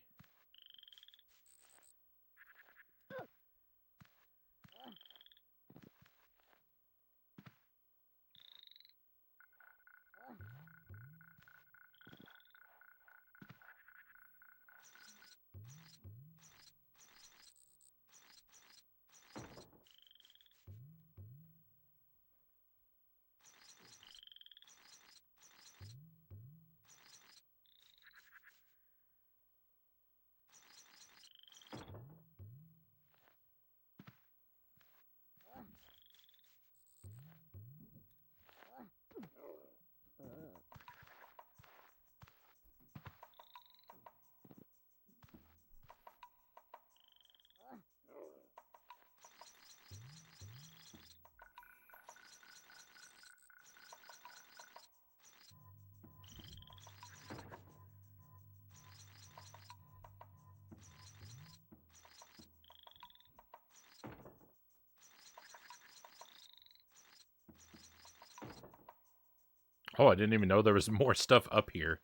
Oh, I didn't even know there was more stuff up here.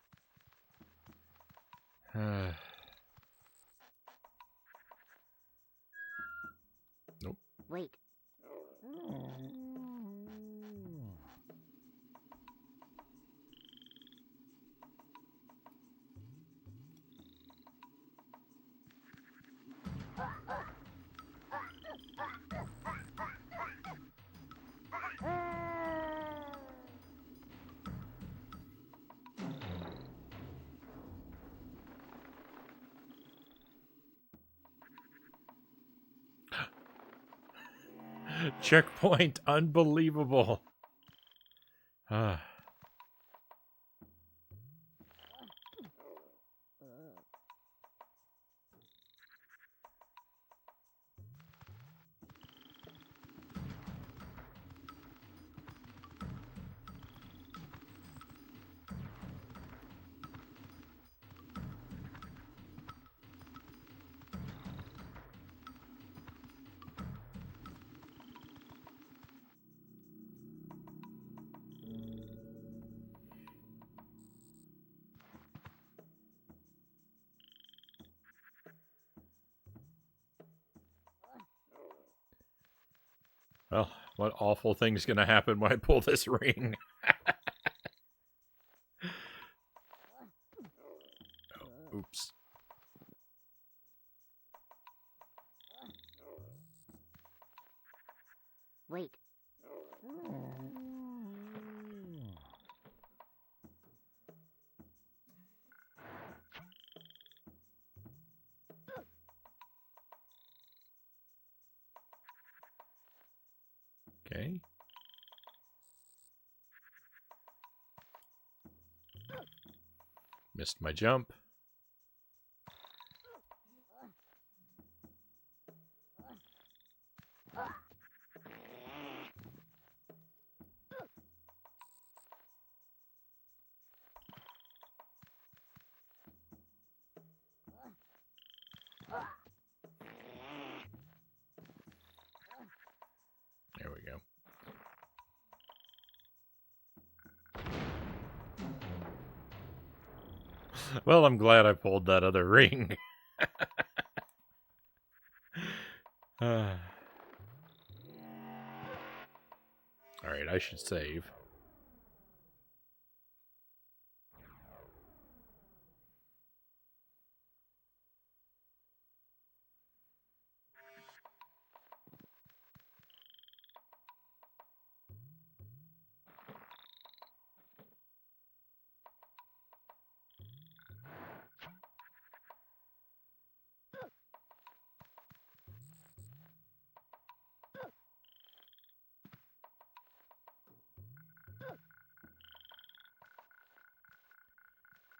Nope. Wait. Checkpoint, unbelievable. Ah. Well, what awful thing's gonna happen when I pull this ring? Oh, oops. Wait. Okay. Missed my jump. There we go. Well, I'm glad I pulled that other ring. Alright, I should save.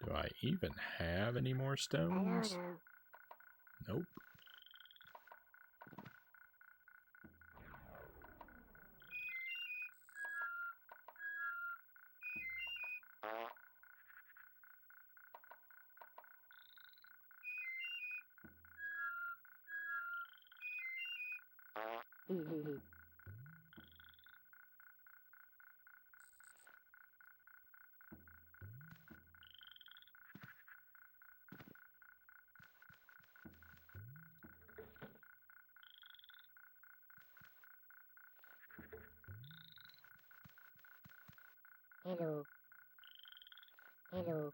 Do I even have any more I don't stones? know. Nope. Hello. Hello.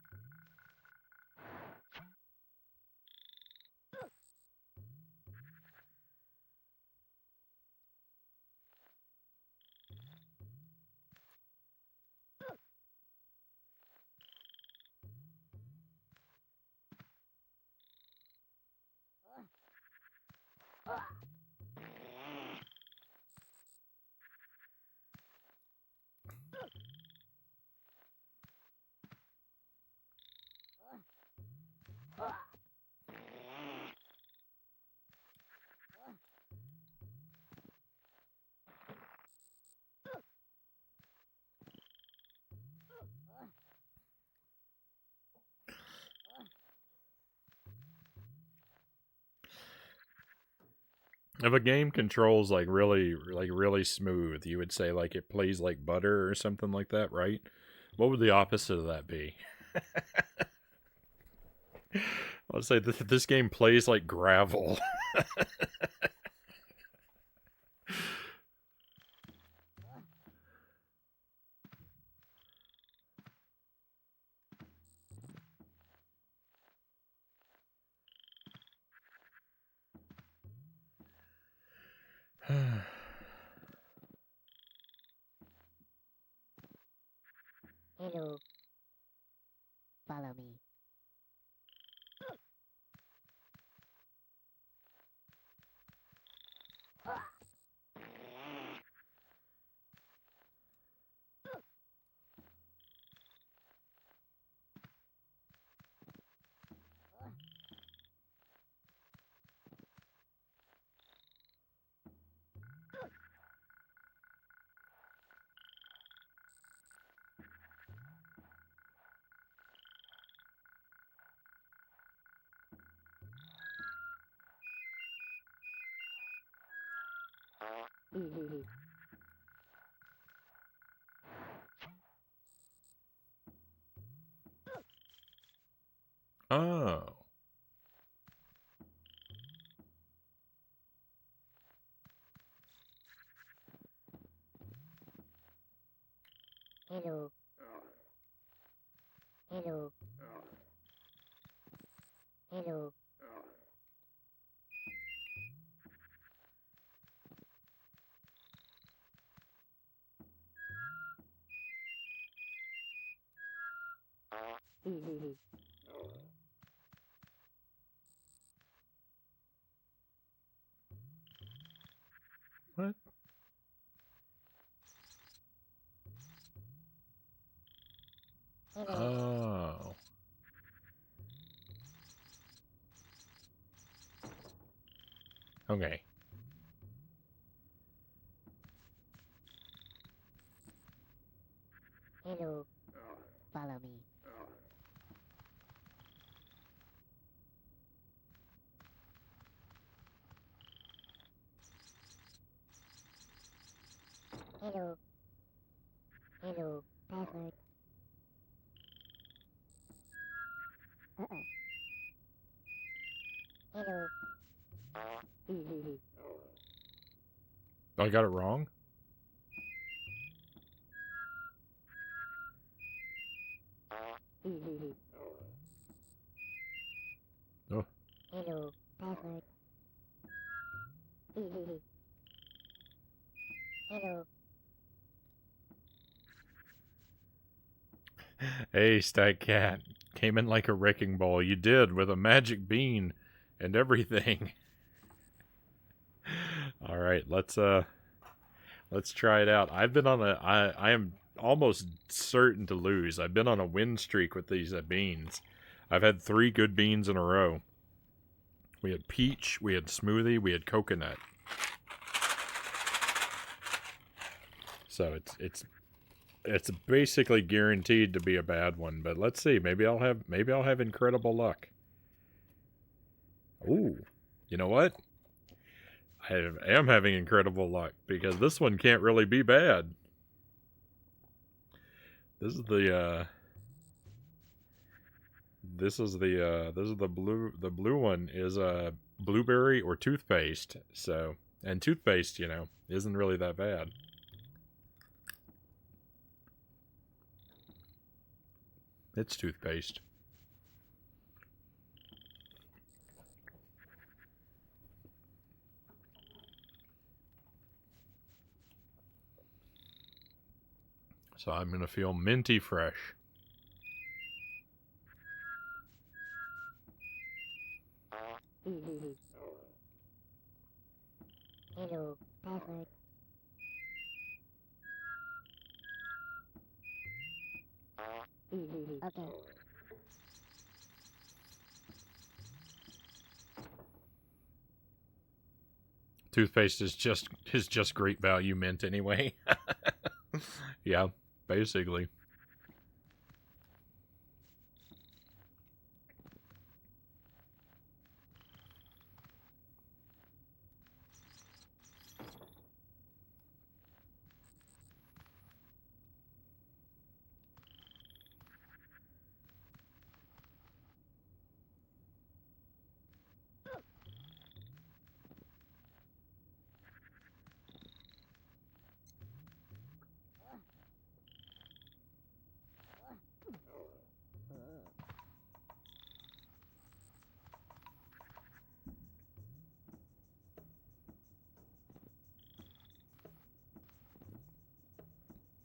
If a game controls really smooth, you would say like it plays like butter or something like that, right? What would the opposite of that be? Let's say this game plays like gravel. Hello. Follow me. Oh. Hello. Hello. Hello. What? Hello. Oh. Okay. Hello. Follow me. Hello. Hello. Password. Uh-uh. Hello. I got it wrong? Oh. Hello. Password. Hello. Hey, Stack Cat. Came in like a wrecking ball. You did, with a magic bean and everything. Alright, let's try it out. I've been on I am almost certain to lose. I've been on a win streak with these beans. I've had 3 good beans in a row. We had peach, we had smoothie, we had coconut. So it's basically guaranteed to be a bad one, but let's see. Maybe I'll have incredible luck. Ooh. You know what? I am having incredible luck because this one can't really be bad. This is the blue one is blueberry or toothpaste. So, and toothpaste, you know, isn't really that bad. It's toothpaste. So I'm gonna feel minty fresh. Hello. Password. Okay. Toothpaste is just great value mint anyway. Yeah, basically.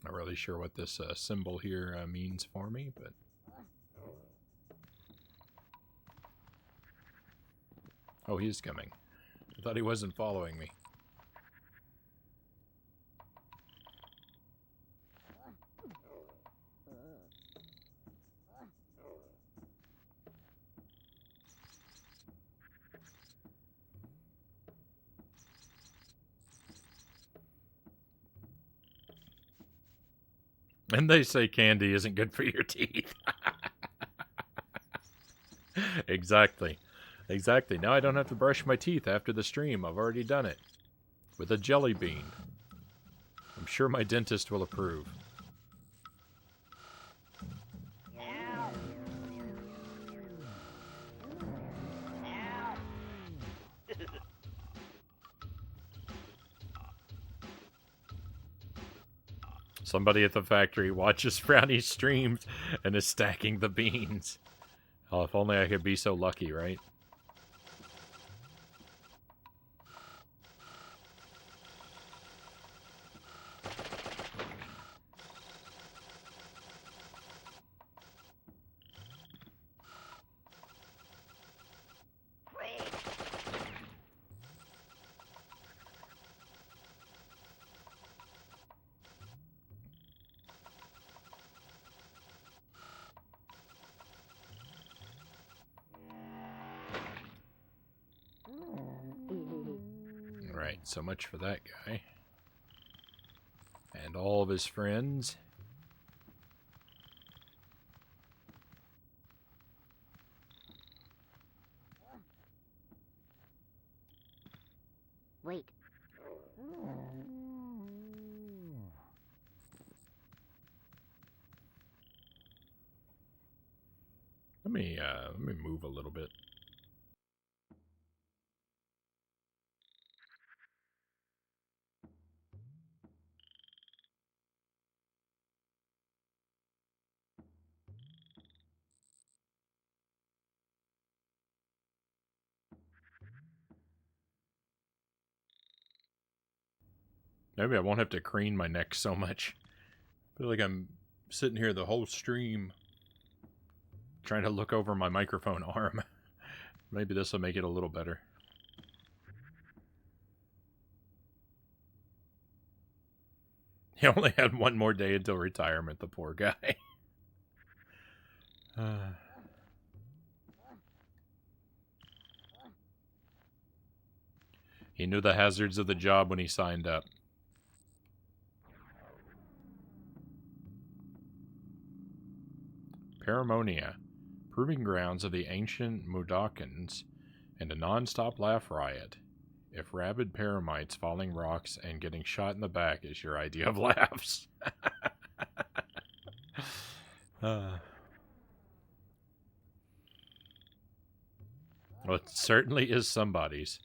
Not really sure what this symbol here means for me, but oh, he's coming. I thought he wasn't following me. And they say candy isn't good for your teeth. Exactly. Exactly. Now I don't have to brush my teeth after the stream. I've already done it. with a jelly bean. I'm sure my dentist will approve. Somebody at the factory watches Frownie streams and is stacking the beans. Oh, if only I could be so lucky, right? Right, so much for that guy. And all of his friends. Wait. Let me move a little bit. Maybe I won't have to crane my neck so much. I feel like I'm sitting here the whole stream trying to look over my microphone arm. Maybe this will make it a little better. He only had one more day until retirement, the poor guy. He knew the hazards of the job when he signed up. Paramonia, proving grounds of the ancient Mudokans, and a non-stop laugh riot. If rabid paramites falling rocks and getting shot in the back is your idea of laughs. Well, it certainly is somebody's.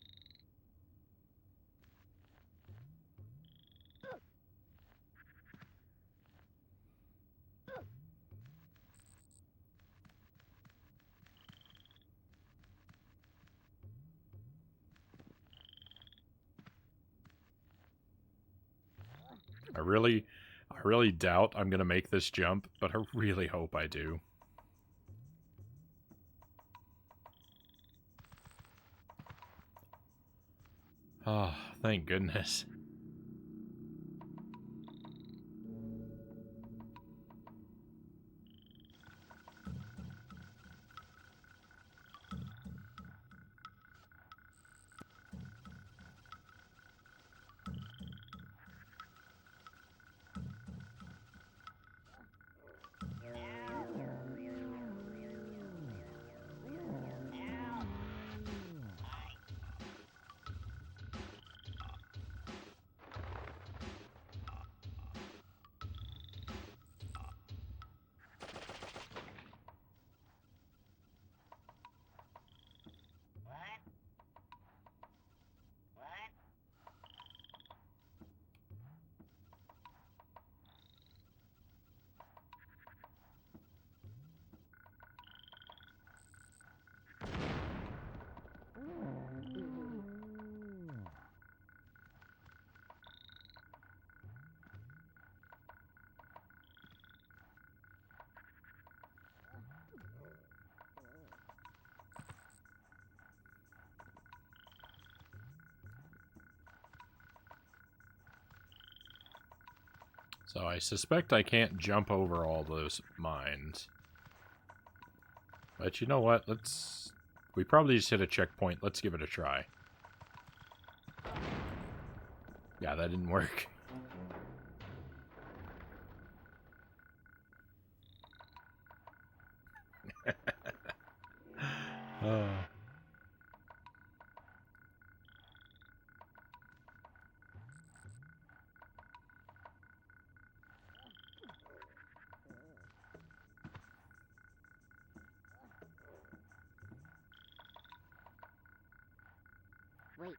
I really doubt I'm going to make this jump, but I really hope I do. Oh, thank goodness. So I suspect I can't jump over all those mines. But you know what? We probably just hit a checkpoint. Let's give it a try. Yeah, that didn't work. Oh. Wait.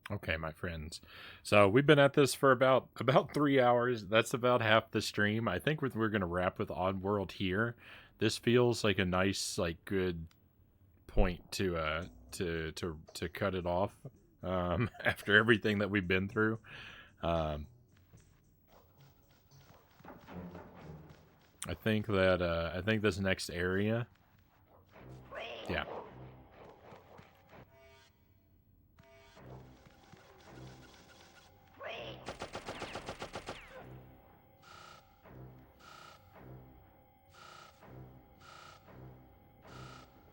Okay, my friends. So we've been at this for about 3 hours. That's about half the stream. I think we're gonna wrap with Oddworld here. This feels like a nice, like, good point to cut it off. After everything that we've been through. I think this next area. Yeah.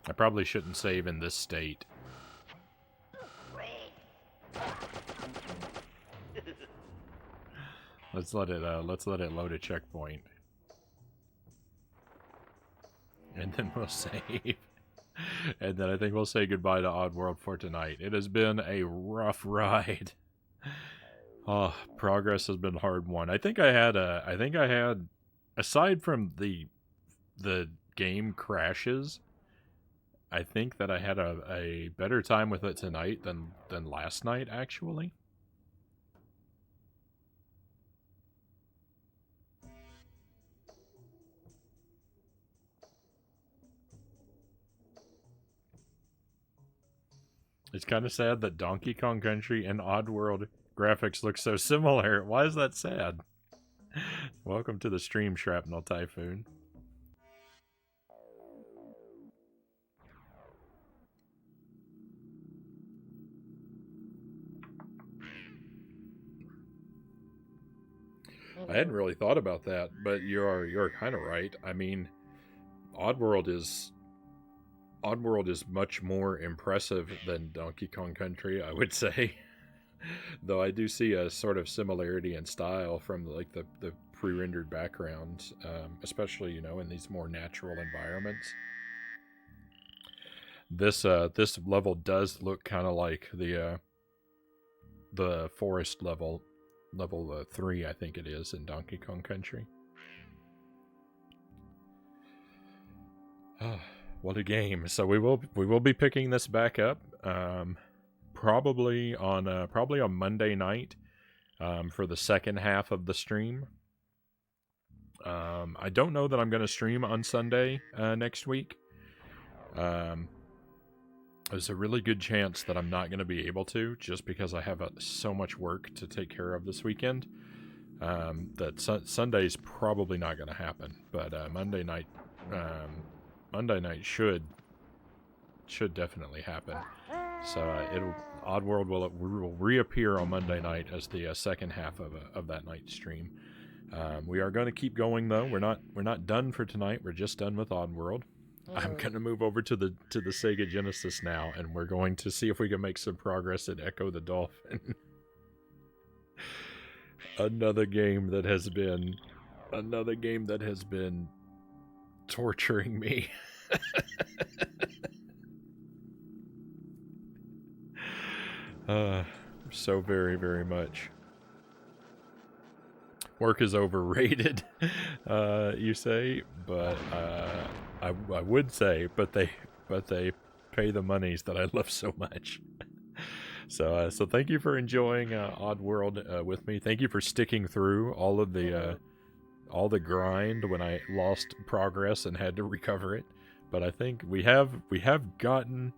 I probably shouldn't save in this state. Let's let it load a checkpoint. And then we'll save. And then I think we'll say goodbye to Oddworld for tonight. It has been a rough ride. Oh, progress has been hard won. I think I had aside from the game crashes, I think that I had a better time with it tonight than last night, actually. It's kind of sad that Donkey Kong Country and Oddworld graphics look so similar. Why is that sad? Welcome to the stream, Shrapnel Typhoon. I hadn't really thought about that, but you're kind of right. I mean, Oddworld is much more impressive than Donkey Kong Country, I would say. Though I do see a sort of similarity in style from like the pre-rendered backgrounds, especially in these more natural environments. This level does look kind of like the forest level 3, I think it is, in Donkey Kong Country. What a game! So we will be picking this back up, probably on Monday night, for the second half of the stream. I don't know that I'm going to stream on Sunday next week. There's a really good chance that I'm not going to be able to, just because I have so much work to take care of this weekend. That Sunday's probably not going to happen, but Monday night should definitely happen. So Oddworld will reappear on Monday night as the second half of that night stream. We are going to keep going though. We're not done for tonight. We're just done with Oddworld. I'm going to move over to the Sega Genesis now, and we're going to see if we can make some progress in Echo the Dolphin. Another game that has been torturing me. So very, very much. Work is overrated, you say, but I would say, but they pay the monies that I love so much. So thank you for enjoying Oddworld with me. Thank you for sticking through all the grind when I lost progress and had to recover it. But I think we have gotten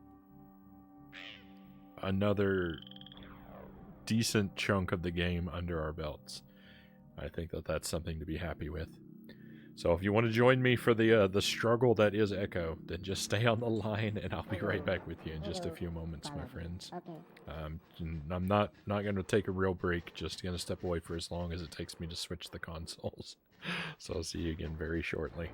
another decent chunk of the game under our belts. I think that that's something to be happy with. So if you want to join me for the struggle that is Echo, then just stay on the line, and I'll be right back with you in just a few moments, my friends. Okay. I'm not going to take a real break, just going to step away for as long as it takes me to switch the consoles. So I'll see you again very shortly.